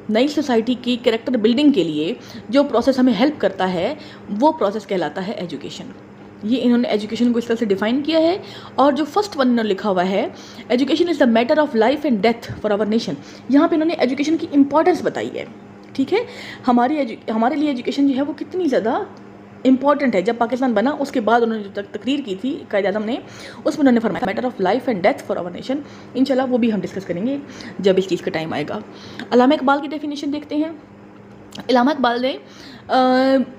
नई सोसाइटी की कैरेक्टर बिल्डिंग के लिए जो प्रोसेस हमें हेल्प करता है वो प्रोसेस कहलाता है एजुकेशन। ये इन्होंने एजुकेशन को इस तरह से डिफाइन किया है। और जो फर्स्ट वन इन्होंने लिखा हुआ है, education is the matter of life and death for our nation. यहाँ पे इन्होंने एजुकेशन की इंपॉर्टेंस बताई है। ठीक है, हमारे लिए एजुकेशन जो है वो कितनी ज़्यादा इंपॉर्टेंट है। जब पाकिस्तान बना उसके बाद उन्होंने जो तकरीर की थी कायद-ए-आज़म ने, उसमें उन्होंने फरमाया matter of life and death for our nation. इंशाल्लाह वो भी हम डिस्कस करेंगे जब इस चीज़ का टाइम आएगा। अल्लामा इकबाल की डेफिनेशन देखते हैं। अल्लामा इकबाल ने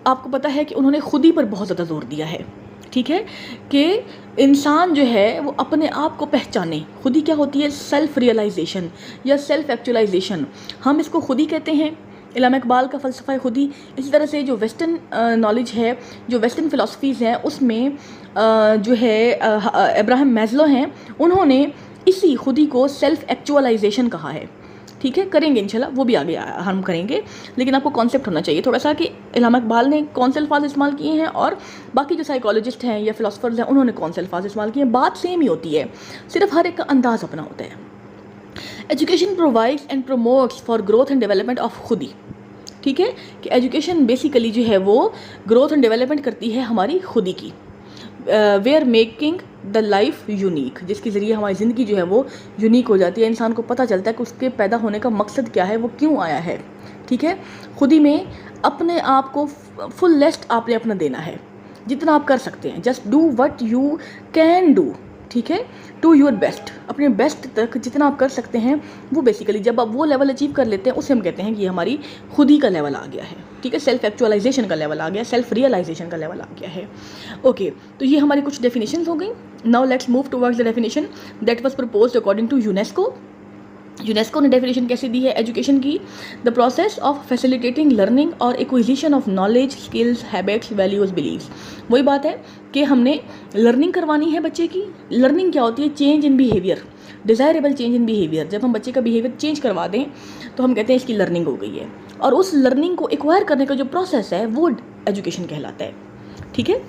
आपको पता है कि उन्होंने खुदी पर बहुत ज़्यादा जोर दिया है। ठीक है, कि इंसान जो है वो अपने आप को पहचाने। खुदी क्या होती है? सेल्फ रियलाइजेशन या सेल्फ एक्चुअलाइजेशन, हम इसको खुदी कहते हैं। अल्लामा इकबाल का फ़लसफ़ा खुदी। इसी तरह से जो वेस्टर्न नॉलेज है, जो वेस्टर्न फ़िलासफ़ीज़ हैं, उसमें जो है अब्राहम मैस्लो हैं, उन्होंने इसी खुदी को सेल्फ एक्चुअलाइजेशन कहा है। ठीक है, करेंगे इंशाल्लाह, वो भी आगे हम करेंगे, लेकिन आपको कॉन्सेप्ट होना चाहिए थोड़ा सा कि अल्लामा इकबाल ने कौन से अल्फाज इस्तेमाल किए हैं और बाकी जो साइकोलॉजिस्ट हैं या फ़िलासफ़र्स हैं उन्होंने कौन से अल्फाज इस्तेमाल किए हैं। बात सेम ही होती है, सिर्फ हर एक का अंदाज़ अपना होता है। Education provides and promotes for growth and development of खुदी। ठीक है, कि एजुकेशन बेसिकली जो है वो ग्रोथ एंड डेवलपमेंट करती है हमारी खुदी की। We are making the life unique, जिसके ज़रिए हमारी ज़िंदगी जो है वो यूनिक हो जाती है। इंसान को पता चलता है कि उसके पैदा होने का मकसद क्या है, वो क्यों आया है। ठीक है, खुदी में अपने आप को फुल लेस्ट आपने अपना देना है, जितना आप कर सकते हैं। Just do what you can do. ठीक है, टू योर बेस्ट, अपने बेस्ट तक जितना आप कर सकते हैं वो बेसिकली जब आप वो लेवल अचीव कर लेते हैं उसे हम कहते हैं कि ये हमारी खुदी का लेवल आ गया है। ठीक है, सेल्फ एक्चुअलाइजेशन का लेवल आ गया, सेल्फ रियलाइजेशन का लेवल आ गया है। ओके, तो ये हमारी कुछ डेफिनेशंस हो गई। Now let's move towards the definition that was proposed according to UNESCO. UNESCO ने डेफिनेशन कैसे दी है एजुकेशन की? The process of facilitating learning और acquisition of knowledge, skills, habits, values, beliefs. वही बात है कि हमने लर्निंग करवानी है बच्चे की। लर्निंग क्या होती है? Change in behaviour, desirable change in behaviour. जब हम बच्चे का बिहेवियर चेंज करवा दें तो हम कहते हैं इसकी लर्निंग हो गई है। और उस लर्निंग को एक्वायर करने का जो प्रोसेस है वो एजुकेशन कहलाता है। ठीक है,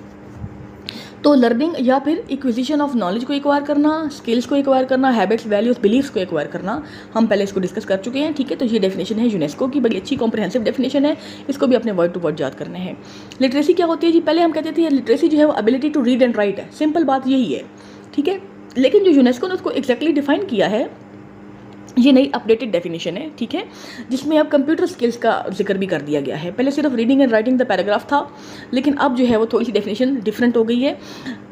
तो लर्निंग या फिर एक्विजिशन ऑफ नॉलेज को एक्वायर करना, स्किल्स को एक्वायर करना, हैबिट्स, वैल्यूज, बिलीव्स को एक्वायर करना, हम पहले इसको डिस्कस कर चुके हैं। ठीक है, तो ये डेफिनेशन है यूनेस्को की, बड़ी अच्छी कॉम्प्रिहेंसिव डेफिनेशन है। इसको भी अपने वर्ड टू वर्ड याद करने हैं। लिटरेसी क्या होती है जी? पहले हम कहते थे लिटरेसी जो है वो ability to read and write है। सिंपल बात यही है। ठीक है, लेकिन जो यूनेस्को ने उसको एग्जैक्टली डिफाइन किया है, ये नई अपडेटेड डेफिनेशन है। ठीक है, जिसमें अब कंप्यूटर स्किल्स का जिक्र भी कर दिया गया है। पहले सिर्फ reading and writing the paragraph था, लेकिन अब जो है वो थोड़ी सी डेफिनेशन डिफरेंट हो गई है।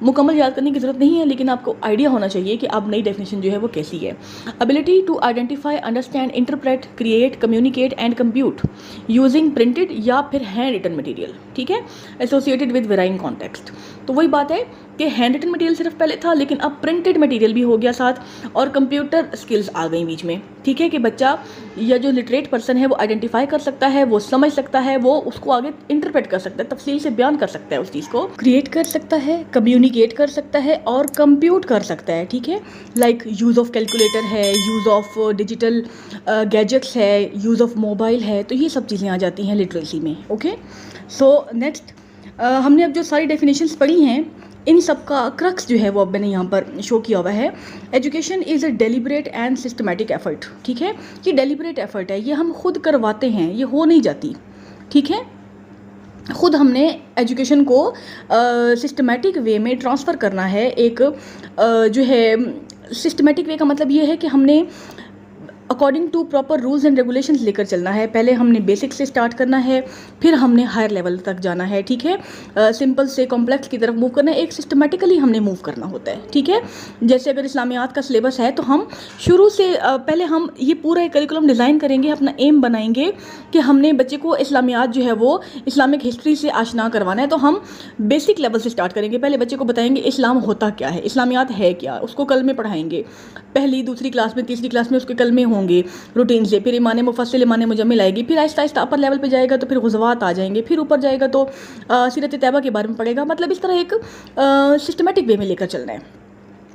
मुकम्मल याद करने की ज़रूरत नहीं है, लेकिन आपको आइडिया होना चाहिए कि अब नई डेफिनेशन जो है वो कैसी है। Ability to identify, understand, interpret, create, communicate and compute using printed या फिर हैंड रिटन मटीरियल। ठीक है, एसोसिएटेड विद वेराइंग कॉन्टेक्स्ट। तो वही बात है कि हैंड रिटन मटीरियल सिर्फ पहले था, लेकिन अब प्रिंटेड मटीरियल भी हो गया साथ, और कंप्यूटर स्किल्स आ गई बीच में। ठीक है, कि बच्चा या जो लिटरेट पर्सन है वो आइडेंटिफाई कर सकता है, वो समझ सकता है, वो उसको आगे इंटरप्रेट कर सकता है, तफसील से बयान कर सकता है, उस चीज़ को क्रिएट कर सकता है, कम्युनिकेट कर सकता है और कंप्यूट कर सकता है। ठीक है, लाइक यूज़ ऑफ कैलकुलेटर है, यूज़ ऑफ डिजिटल गैजेट्स है, यूज़ ऑफ मोबाइल है, तो ये सब चीज़ें आ जाती हैं लिटरेसी में। ओके, सो नेक्स्ट हमने अब जो सारी डेफिनेशंस पढ़ी हैं, इन सब का क्रक्स जो है वो अब मैंने यहाँ पर शो किया हुआ है। Education is a deliberate and systematic effort. ठीक है, ये डेलिब्रेट एफर्ट है, ये हम खुद करवाते हैं, ये हो नहीं जाती। ठीक है, खुद हमने एजुकेशन को सिस्टमैटिक वे में ट्रांसफ़र करना है। एक जो है सिस्टमैटिक वे का मतलब ये है कि हमने according to proper rules and regulations लेकर चलना है। पहले हमने बेसिक से स्टार्ट करना है, फिर हमने हायर लेवल तक जाना है। ठीक है, सिंपल से कॉम्प्लेक्स की तरफ मूव करना है, एक सिस्टमेटिकली हमने मूव करना होता है। ठीक है, जैसे अगर इस्लामियात का सिलेबस है तो हम शुरू से पहले हम ये पूरा एक करिकुलम डिज़ाइन करेंगे, अपना एम बनाएंगे कि हमने बच्चे को इस्लामियात जो है वो इस्लामिक हिस्ट्री से आशना करवाना है। तो हम बेसिक लेवल से स्टार्ट करेंगे, पहले बच्चे को बताएंगे इस्लाम होता क्या है, इस्लामियात है क्या, उसको कलमे पढ़ाएंगे। पहली दूसरी क्लास में, तीसरी क्लास में उसके कलमे होंगे रूटीन से, फिर इमाम मुफस्सिल इमाम मुजम्मिल आएगी, फिर आहिस्ता आहिस्ता अपर लेवल पे जाएगा तो फिर गुज़वात आ जाएंगे, फिर ऊपर जाएगा तो सीरत तैयबा के बारे में पढ़ेगा। मतलब इस तरह एक सिस्टमेटिक वे में लेकर चलना है।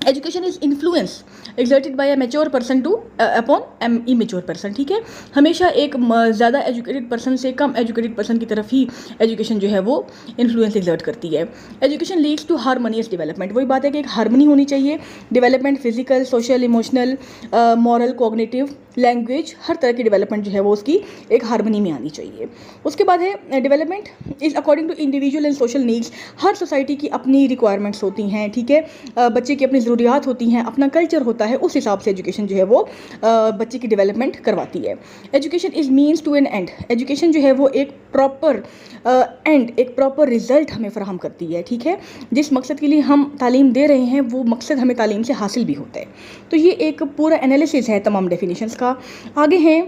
Education is influence exerted by a mature person to upon an immature person, ठीक है। हमेशा एक ज़्यादा एजुकेटेड पर्सन से कम एजुकेटेड पर्सन की तरफ ही एजुकेशन जो है वो इन्फ्लुएंस एक्सर्ट करती है। Education leads to harmonious development, वही बात है कि एक हारमोनी होनी चाहिए। Development physical, social, emotional, moral, cognitive, language, हर तरह की डेवलपमेंट जो है वो उसकी एक हारमोनी में आनी चाहिए। उसके बाद है development is according to individual and social needs. हर सोसाइटी की अपनी रिक्वायरमेंट्स होती हैं, ठीक है, बच्चे की अपनी ज़रूरियात होती हैं, अपना कल्चर होता है, उस हिसाब से एजुकेशन जो है वो बच्चे की डेवलपमेंट करवाती है। Education is means to an end, education जो है वो एक प्रॉपर एंड, एक प्रॉपर रिजल्ट हमें फराहम करती है, ठीक है। जिस मकसद के लिए हम तालीम दे रहे हैं वो मकसद हमें तालीम से हासिल भी होता है। तो ये एक पूरा एनालिसिस है तमाम डेफिनेशंस का। आगे हैं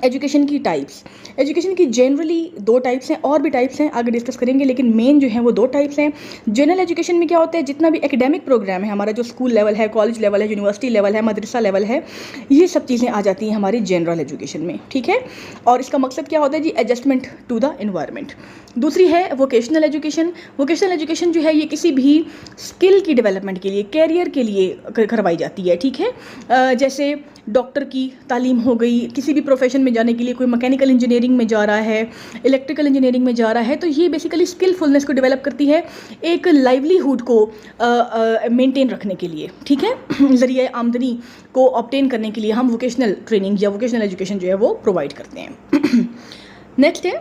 एजुकेशन की टाइप्स। एजुकेशन की जनरली 2 टाइप्स हैं, और भी टाइप्स हैं आगे डिस्कस करेंगे, लेकिन मेन जो है वो 2 टाइप्स हैं। जनरल एजुकेशन में क्या होता है, जितना भी एकेडमिक प्रोग्राम है हमारा, जो स्कूल लेवल है, कॉलेज लेवल है, यूनिवर्सिटी लेवल है, मदरसा लेवल है, ये सब चीज़ें आ जाती हैं हमारी जनरल एजुकेशन में, ठीक है। और इसका मकसद क्या होता है जी, एडजस्टमेंट टू द एनवायरनमेंट। दूसरी है वोकेशनल एजुकेशन। वोकेशनल एजुकेशन जो है ये किसी भी स्किल की डेवलपमेंट के लिए, कैरियर के लिए करवाई जाती है, ठीक है। जैसे डॉक्टर की तालीम हो गई, किसी भी प्रोफेशन में जाने के लिए, कोई मैकेनिकल इंजीनियरिंग में जा रहा है, इलेक्ट्रिकल इंजीनियरिंग में जा रहा है, तो ये बेसिकली स्किलफुलनेस को डेवलप करती है, एक लाइवलीहुड को मेंटेन रखने के लिए, ठीक है। ज़रिए आमदनी को ऑब्टेन करने के लिए हम वोकेशनल ट्रेनिंग या वोकेशनल एजुकेशन जो है वो प्रोवाइड करते हैं। नेक्स्ट है,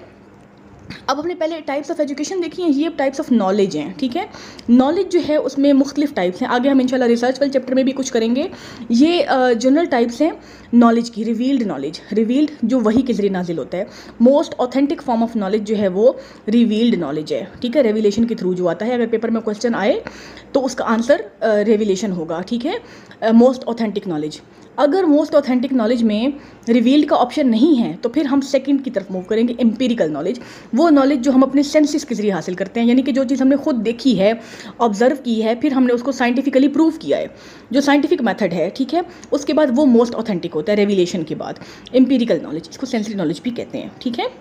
अब हमने पहले टाइप्स ऑफ एजुकेशन देखी हैं, ये अब टाइप्स ऑफ नॉलेज हैं, ठीक है। नॉलेज जो है उसमें मुख्तलिफ टाइप्स हैं, आगे हम इंशाल्लाह रिसर्च वाले चैप्टर में भी कुछ करेंगे। ये जनरल टाइप्स हैं नॉलेज की। रिवील्ड नॉलेज, रिवील्ड जो वही के जरिए नाजिल होता है। Most authentic form of knowledge जो है वो रिवील्ड नॉलेज है, ठीक है, रेविलेशन के थ्रू जो आता है। अगर पेपर में क्वेश्चन आए तो उसका आंसर रेविलेशन होगा, ठीक है। मोस्ट ऑथेंटिक नॉलेज, अगर मोस्ट ऑथेंटिक नॉलेज में रिवील्ड का ऑप्शन नहीं है तो फिर हम सेकंड की तरफ मूव करेंगे, एम्पिरिकल नॉलेज। वो नॉलेज जो हम अपने सेंसेस के जरिए हासिल करते हैं, यानी कि जो चीज़ हमने खुद देखी है, ऑब्जर्व की है, फिर हमने उसको साइंटिफिकली प्रूव किया है, जो साइंटिफिक मेथड है, ठीक है, उसके बाद वो मोस्ट ऑथेंटिक होता है रेविलेशन के बाद। एम्पिरिकल नॉलेज, इसको सेंसरी नॉलेज भी कहते हैं, ठीक है।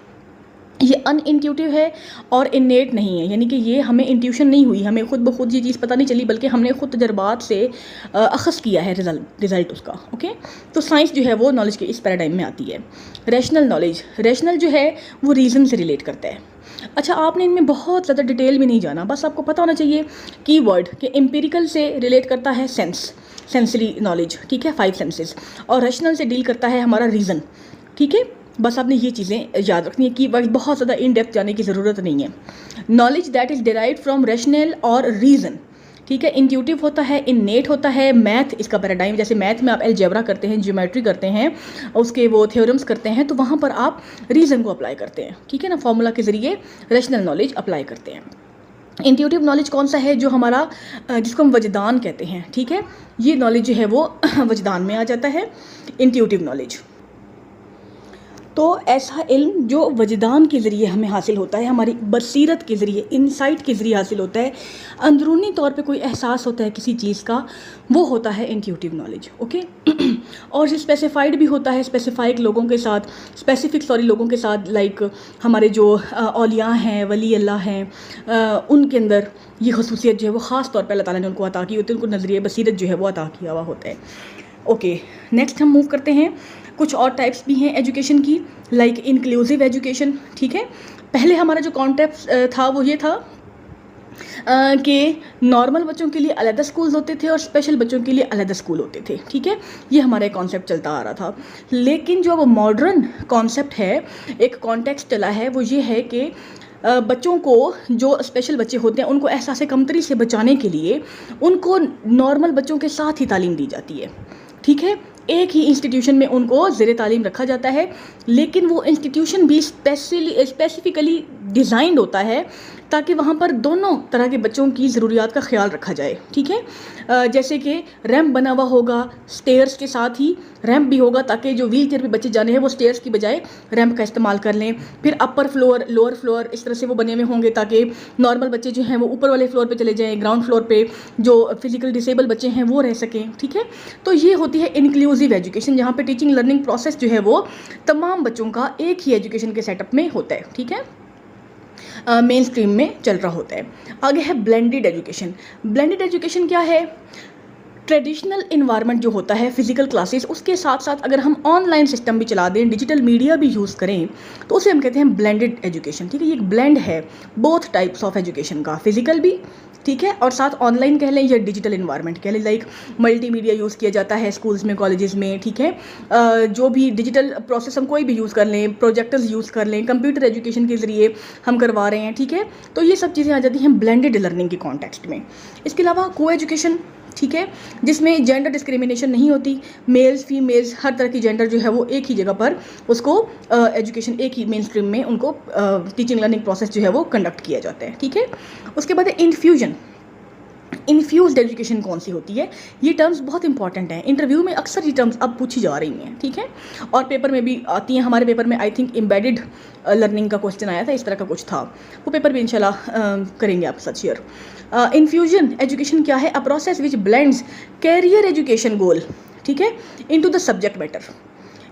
ये अनइंट्यूटिव है और इनेट नहीं है, यानी कि ये हमें इंट्यूशन नहीं हुई, हमें खुद ब खुद ये चीज़ पता नहीं चली, बल्कि हमने खुद तजर्बात से अखज़ किया है रिज़ल्ट उसका, ओके। तो साइंस जो है वो नॉलेज के इस पैराडाइम में आती है। रैशनल नॉलेज, रैशनल जो है वो रीज़न से रिलेट करता है। अच्छा, आपने इनमें बहुत ज़्यादा डिटेल में नहीं जाना, बस आपको पता होना चाहिए कीवर्ड कि एम्पिरिकल से रिलेट करता है सेंसरी नॉलेज, ठीक है, 5 सेंसेस, और रैशनल से डील करता है हमारा रीज़न, ठीक है। बस आपने ये चीज़ें याद रखनी है कि बहुत ज़्यादा इन डेप्थ जाने की ज़रूरत नहीं है। Knowledge that is derived from rational और रीज़न, ठीक है। इंट्यूटिव होता है, इनेट होता है। मैथ इसका पैराडाइम, जैसे मैथ में आप अलजेब्रा करते हैं, ज्योमेट्री करते हैं, उसके वो थ्योरम्स करते हैं, तो वहाँ पर आप रीज़न को अप्लाई करते हैं, ठीक है ना, फॉर्मूला के ज़रिए रैशनल नॉलेज अप्लाई करते हैं। इंट्यूटिव नॉलेज कौन सा है, जो हमारा जिसको हम वजदान कहते हैं, ठीक है, ये नॉलेज जो है वो वजदान में आ जाता है, इंट्यूटिव नॉलेज। तो ऐसा इल्म जो वजदान के ज़रिए हमें हासिल होता है, हमारी बसीरत के ज़रिए, इंसाइट के ज़रिए हासिल होता है, अंदरूनी तौर पे कोई एहसास होता है किसी चीज़ का, वो होता है इंट्यूटिव नॉलेज, ओके। और ये स्पेसिफाइड भी होता है स्पेसिफिक लोगों के साथ, लोगों के साथ, लाइक हमारे जो औलिया हैं, वली अल्लाह हैं, उनके अंदर ये खसूसियत जो है वो ख़ास तौर पर अल्लाह ताला ने उनको अता की होती है, उनको नज़रिए बसीरत जो है वो अता किया हुआ होता है, ओके। नेक्स्ट हम मूव करते हैं, कुछ और टाइप्स भी हैं एजुकेशन की, लाइक इंक्लूसिव एजुकेशन, ठीक है। पहले हमारा जो कॉन्सेप्ट था वो ये था कि नॉर्मल बच्चों के लिए अलग स्कूल्स होते थे और स्पेशल बच्चों के लिए अलग स्कूल होते थे, ठीक है, ये हमारा एक कॉन्सेप्ट चलता आ रहा था। लेकिन जो अब मॉडर्न कॉन्सेप्ट है, एक कॉन्टेक्स्ट चला है, वो ये है कि बच्चों को, जो स्पेशल बच्चे होते हैं, उनको एहसास कमतरी से बचाने के लिए उनको नॉर्मल बच्चों के साथ ही तालीम दी जाती है, ठीक है। एक ही इंस्टीट्यूशन में उनको ज़ेर तालीम रखा जाता है, लेकिन वो इंस्टीट्यूशन भी स्पेसिफिकली डिज़ाइंड होता है ताकि वहाँ पर दोनों तरह के बच्चों की ज़रूरियात का ख्याल रखा जाए, ठीक है। जैसे कि रैंप बना हुआ होगा, स्टेयर्स के साथ ही रैंप भी होगा ताकि जो व्हील चेयर पे बच्चे जाने हैं वो स्टेयर्स की बजाय रैंप का इस्तेमाल कर लें। फिर अपर फ्लोर, लोअर फ्लोर, इस तरह से वो बने हुए होंगे ताकि नॉर्मल बच्चे जो हैं वो ऊपर वाले फ्लोर पे चले जाएँ, ग्राउंड फ्लोर पे जो फिजिकल डिसेबल बच्चे हैं वो रह सकें, ठीक है। तो ये होती है इंक्लूसिव एजुकेशन, जहाँ पे टीचिंग लर्निंग प्रोसेस जो है वो तमाम बच्चों का एक ही एजुकेशन के सेटअप में होता है, ठीक है, मेन स्ट्रीम में चल रहा होता है। आगे है ब्लेंडेड एजुकेशन। ब्लेंडेड एजुकेशन क्या है? ट्रेडिशनल इन्वायरमेंट जो होता है फिजिकल क्लासेस, उसके साथ साथ अगर हम ऑनलाइन सिस्टम भी चला दें, डिजिटल मीडिया भी यूज़ करें, तो उसे हम कहते हैं ब्लेंडेड एजुकेशन, ठीक है। ये एक ब्लेंड है बोथ टाइप्स ऑफ एजुकेशन का, फिजिकल भी, ठीक है, और साथ ऑनलाइन कह लें या डिजिटल इन्वायरमेंट कह लें। लाइक मल्टीमीडिया यूज़ किया जाता है स्कूल्स में, कॉलेजेस में, ठीक है। जो भी डिजिटल प्रोसेस हम कोई भी यूज़ कर लें, प्रोजेक्टर्स यूज़ कर लें, कंप्यूटर एजुकेशन के ज़रिए हम करवा रहे हैं, ठीक है। तो ये सब चीज़ें आ जाती हैं ब्लेंडेड लर्निंग के कॉन्टेक्स्ट में। इसके अलावा को एजुकेशन, ठीक है, जिसमें जेंडर डिस्क्रिमिनेशन नहीं होती, मेल्स फीमेल्स हर तरह की जेंडर जो है वो एक ही जगह पर उसको एजुकेशन एक ही मेन स्ट्रीम में उनको टीचिंग लर्निंग प्रोसेस जो है वो कंडक्ट किया जाता है, ठीक है। उसके बाद इन्फ्यूजन। इन्फ्यूज्ड एजुकेशन कौन सी होती है? ये टर्म्स बहुत इंपॉर्टेंट हैं, इंटरव्यू में अक्सर ये टर्म्स अब पूछी जा रही हैं, ठीक है, और पेपर में भी आती हैं। हमारे पेपर में आई थिंक एम्बेडेड लर्निंग का क्वेश्चन आया था, इस तरह का कुछ था, वो पेपर भी इंशाल्लाह करेंगे आपके साथ शेयर। इन्फ्यूजन एजुकेशन क्या है? A process which blends career education goal, ठीक है, इनटू द सब्जेक्ट मैटर।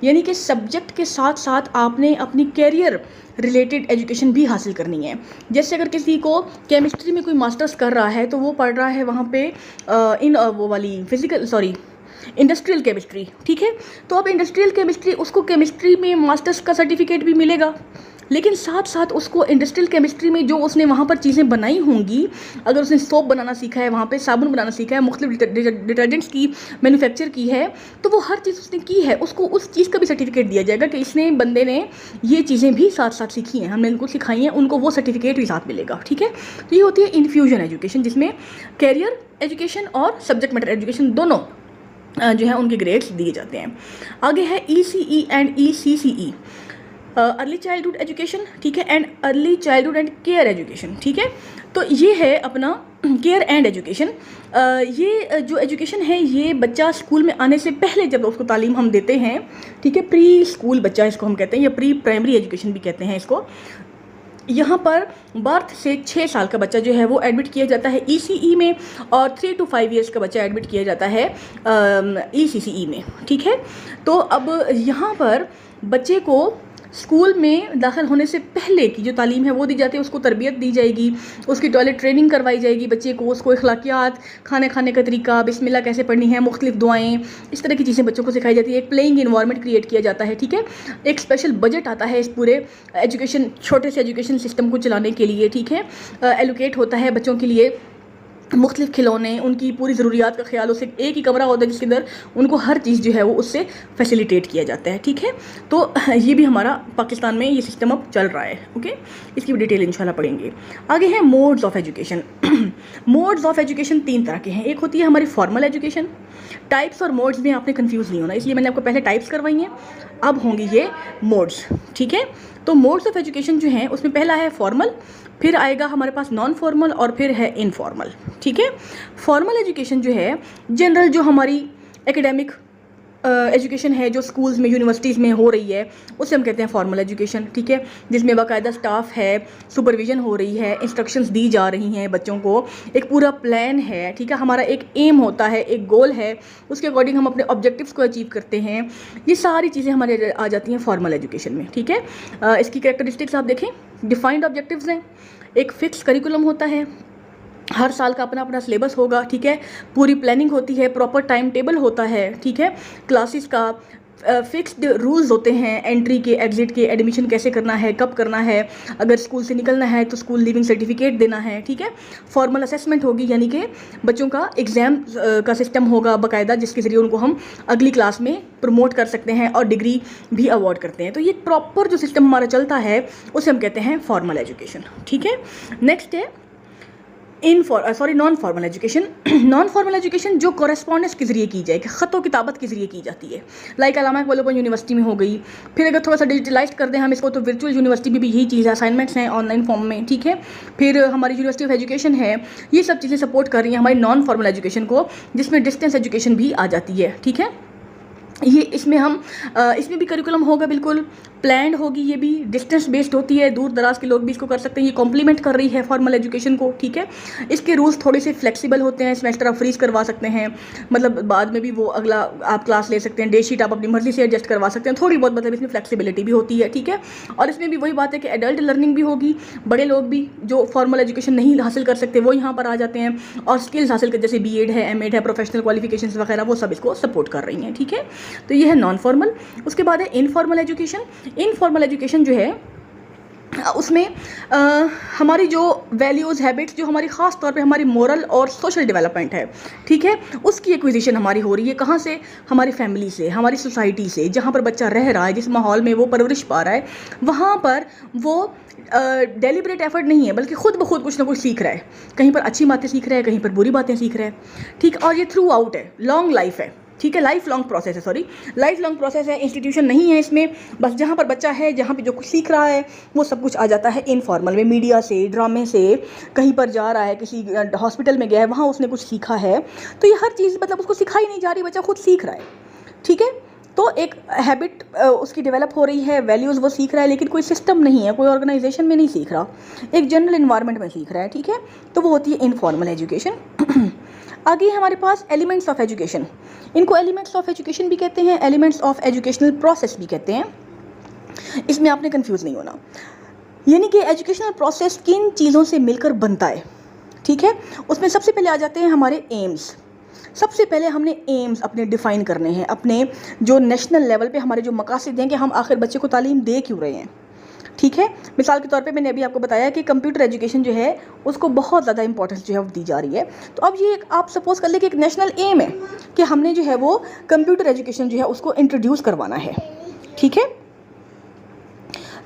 यानी कि सब्जेक्ट के साथ साथ आपने अपनी कैरियर रिलेटेड एजुकेशन भी हासिल करनी है। जैसे अगर किसी को केमिस्ट्री में कोई मास्टर्स कर रहा है तो वो पढ़ रहा है वहाँ पे वो वाली इंडस्ट्रियल केमिस्ट्री, ठीक है। तो अब इंडस्ट्रियल केमिस्ट्री, उसको केमिस्ट्री में मास्टर्स का सर्टिफिकेट भी मिलेगा, लेकिन साथ साथ उसको इंडस्ट्रियल केमिस्ट्री में जो उसने वहाँ पर चीज़ें बनाई होंगी, अगर उसने सोप बनाना सीखा है, वहाँ पे साबुन बनाना सीखा है, मुख्तलिफ डिटर्जेंट्स की मैन्युफैक्चर की है, तो वो हर चीज़ उसने की है, उसको उस चीज़ का भी सर्टिफिकेट दिया जाएगा कि इसने बंदे ने ये चीज़ें भी साथ साथ सीखी हैं, हमने इनको सिखाई हैं, उनको वो सर्टिफिकेट भी साथ मिलेगा, ठीक है। तो ये होती है इन्फ्यूजन एजुकेशन, जिसमें कैरियर एजुकेशन और सब्जेक्ट मैटर एजुकेशन दोनों जो है उनके ग्रेड्स दिए जाते हैं। आगे है ECE and ECCE, early childhood education, ठीक है, and early childhood and care education, ठीक है। तो ये है अपना केयर एंड एजुकेशन। ये जो एजुकेशन है ये बच्चा स्कूल में आने से पहले जब उसको तालीम हम देते हैं, ठीक है, प्री स्कूल बच्चा इसको हम कहते हैं, या प्री प्राइमरी एजुकेशन भी कहते हैं इसको। यहाँ पर बर्थ से 6 साल का बच्चा जो है वो एडमिट किया जाता है ECE में, और 3 to 5 ईयर्स का बच्चा एडमिट किया जाता है ECCE में, ठीक है। तो अब यहाँ पर बच्चे को स्कूल में दाखिल होने से पहले की जो तालीम है वो दी जाती है, उसको तरबियत दी जाएगी, उसकी टॉयलेट ट्रेनिंग करवाई जाएगी बच्चे को, उसको अखलाकियात, खाने का तरीका, बिस्मिल्लाह कैसे पढ़नी है, मुख्तलिफ दुआएं, इस तरह की चीज़ें बच्चों को सिखाई जाती है। एक प्लेइंग इन्वायरमेंट क्रिएट किया जाता है, ठीक है। एक स्पेशल बजट आता है इस पूरे एजुकेशन, छोटे से एजुकेशन सिस्टम को चलाने के लिए, ठीक है। एलोकेट होता है बच्चों के लिए मुख्तलिफ खिलौने, उनकी पूरी ज़रूरियात का ख्याल, उससे एक ही कमरा होता है जिसके अंदर उनको हर चीज़ जो है वो उससे फैसिलिटेट किया जाता है, ठीक है। तो ये भी हमारा पाकिस्तान में ये सिस्टम अब चल रहा है, ओके। इसकी भी डिटेल इंशाल्लाह पढ़ेंगे। आगे है modes of education. Modes of education 3 तरह के हैं। एक होती है हमारी फॉर्मल एजुकेशन। टाइप्स और मोड्स में आपने कंफ्यूज नहीं होना, इसलिए मैंने आपको पहले टाइप्स करवाई हैं, अब होंगी ये मोड्स, ठीक है। तो मोड्स ऑफ एजुकेशन जो हैं उसमें पहला है फॉर्मल, फिर आएगा हमारे पास नॉन फॉर्मल, और फिर है इनफॉर्मल, ठीक है। फॉर्मल एजुकेशन जो है जनरल, जो हमारी एकेडमिक एजुकेशन है जो स्कूल्स में, यूनिवर्सिटीज़ में हो रही है, उसे हम कहते हैं फॉर्मल एजुकेशन, ठीक है, जिसमें बाकायदा स्टाफ है, सुपरविजन हो रही है, इंस्ट्रक्शंस दी जा रही हैं बच्चों को, एक पूरा प्लान है, ठीक है, हमारा एक एम होता है, एक गोल है, उसके अकॉर्डिंग हम अपने ऑब्जेक्टिव्स को अचीव करते हैं। ये सारी चीज़ें हमारे आ जाती हैं फॉर्मल एजुकेशन में, ठीक है। इसकी कैरेक्टरिस्टिक्स आप देखें, डिफाइंड ऑब्जेक्टिव्स हैं, एक फिक्स करिकुलम होता है, हर साल का अपना अपना सिलेबस होगा, ठीक है, पूरी प्लानिंग होती है, प्रॉपर टाइम टेबल होता है, ठीक है, क्लासेस का फिक्स्ड रूल्स होते हैं, एंट्री के, एग्जिट के, एडमिशन कैसे करना है, कब करना है, अगर स्कूल से निकलना है तो स्कूल लीविंग सर्टिफिकेट देना है, ठीक है। फॉर्मल असेसमेंट होगी, यानी कि बच्चों का एग्ज़ाम का सिस्टम होगा बाकायदा, जिसके ज़रिए उनको हम अगली क्लास में प्रमोट कर सकते हैं और डिग्री भी अवार्ड करते हैं। तो ये प्रॉपर जो सिस्टम हमारा चलता है उसे हम कहते हैं फॉर्मल एजुकेशन, ठीक है। नेक्स्ट है non formal education. Non formal education जो कॉरेस्पॉन्डेंस के ज़रिए की जाए, कि ख़त किताबत के ज़रिए की जाती है, लाइक अल्लामा इकबाल ओपन यूनिवर्सिटी में हो गई। फिर अगर थोड़ा सा डिजिटलाइज कर दें हम इसको, तो वर्चुअल यूनिवर्सिटी में भी यही चीज़ है, असाइनमेंट्स हैं ऑनलाइन फॉर्म में, ठीक है। फिर हमारी यूनिवर्सिटी ऑफ एजुकेशन है, ये सब चीज़ें सपोर्ट कर रही हैं हमारी नॉन फॉर्मल एजुकेशन को, जिसमें डिस्टेंस एजुकेशन भी आ जाती है, ठीक है। ये इसमें भी करिकुलम होगा, बिल्कुल प्लान्ड होगी, ये भी डिस्टेंस बेस्ड होती है, दूर दराज के लोग भी इसको कर सकते हैं, ये कॉम्प्लीमेंट कर रही है फॉर्मल एजुकेशन को, ठीक है। इसके रूल्स थोड़े से फ्लेक्सिबल होते हैं, सेमेस्टर आप फ्रीज करवा सकते हैं, मतलब बाद में भी वो अगला आप क्लास ले सकते हैं, डे शीट आप अपनी मर्जी से एडजस्ट करवा सकते हैं, थोड़ी बहुत मतलब इसमें फ्लेक्सिबिलिटी भी होती है, ठीक है। और इसमें भी वही बात है कि एडल्ट लर्निंग भी होगी, बड़े लोग भी जो फॉर्मल एजुकेशन नहीं हासिल कर सकते वो यहाँ पर आ जाते हैं, और स्किल्स हासिल कर, जैसे बीएड है, एमएड है, प्रोफेशनल क्वालिफिकेशंस वगैरह, वो सब इसको सपोर्ट कर रही हैं, ठीक है। तो ये है नॉन फॉर्मल। उसके बाद है इनफॉर्मल एजुकेशन। इनफॉर्मल एजुकेशन जो है उसमें हमारी जो वैल्यूज़ हैबिट्स, जो हमारी ख़ास तौर पे हमारी मोरल और सोशल डेवलपमेंट है, ठीक है, उसकी एक्विजिशन हमारी हो रही है। कहाँ से? हमारी फैमिली से, हमारी सोसाइटी से, जहाँ पर बच्चा रह रहा है, जिस माहौल में वो परवरिश पा रहा है, वहाँ पर वो डेलिब्रेट एफर्ट नहीं है, बल्कि खुद ब खुद कुछ ना कुछ सीख रहा है। कहीं पर अच्छी बातें सीख रहा है, कहीं पर बुरी बातें सीख रहा है, ठीक। और ये थ्रू आउट है, लॉन्ग लाइफ है, ठीक है, लाइफ लॉन्ग प्रोसेस है, लाइफ लॉन्ग प्रोसेस है, इंस्टीट्यूशन नहीं है इसमें। बस जहाँ पर बच्चा है, जहाँ पे जो कुछ सीख रहा है, वो सब कुछ आ जाता है इनफॉर्मल में, मीडिया से, ड्रामे से, कहीं पर जा रहा है, किसी हॉस्पिटल में गया है, वहाँ उसने कुछ सीखा है, तो ये हर चीज़ मतलब उसको सिखाई नहीं जा रही, बच्चा खुद सीख रहा है, ठीक है। तो एक हैबिट उसकी डेवलप हो रही है, वैल्यूज़ वो सीख रहा है, लेकिन कोई सिस्टम नहीं है, कोई ऑर्गेनाइजेशन में नहीं सीख रहा, एक जनरल इन्वायरमेंट में सीख रहा है, ठीक है। तो वो होती है इनफॉर्मल एजुकेशन। आगे है हमारे पास एलिमेंट्स ऑफ एजुकेशन। इनको एलिमेंट्स ऑफ एजुकेशन भी कहते हैं, एलिमेंट्स ऑफ एजुकेशनल प्रोसेस भी कहते हैं। इसमें आपने कंफ्यूज नहीं होना, यानी कि एजुकेशनल प्रोसेस किन चीज़ों से मिलकर बनता है, ठीक है। उसमें सबसे पहले आ जाते हैं हमारे एम्स। सबसे पहले हमने एम्स अपने डिफ़ाइन करने हैं, अपने जो नेशनल लेवल पे हमारे जो मकासद हैं कि हम आखिर बच्चे को तालीम दे क्यों रहे हैं, ठीक है। मिसाल के तौर पे मैंने अभी आपको बताया कि कंप्यूटर एजुकेशन जो है उसको बहुत ज़्यादा इंपॉर्टेंस जो है वो दी जा रही है। तो अब ये एक आप सपोज कर ले कि एक नेशनल एम है कि हमने जो है वो कंप्यूटर एजुकेशन जो है उसको इंट्रोड्यूस करवाना है, ठीक है।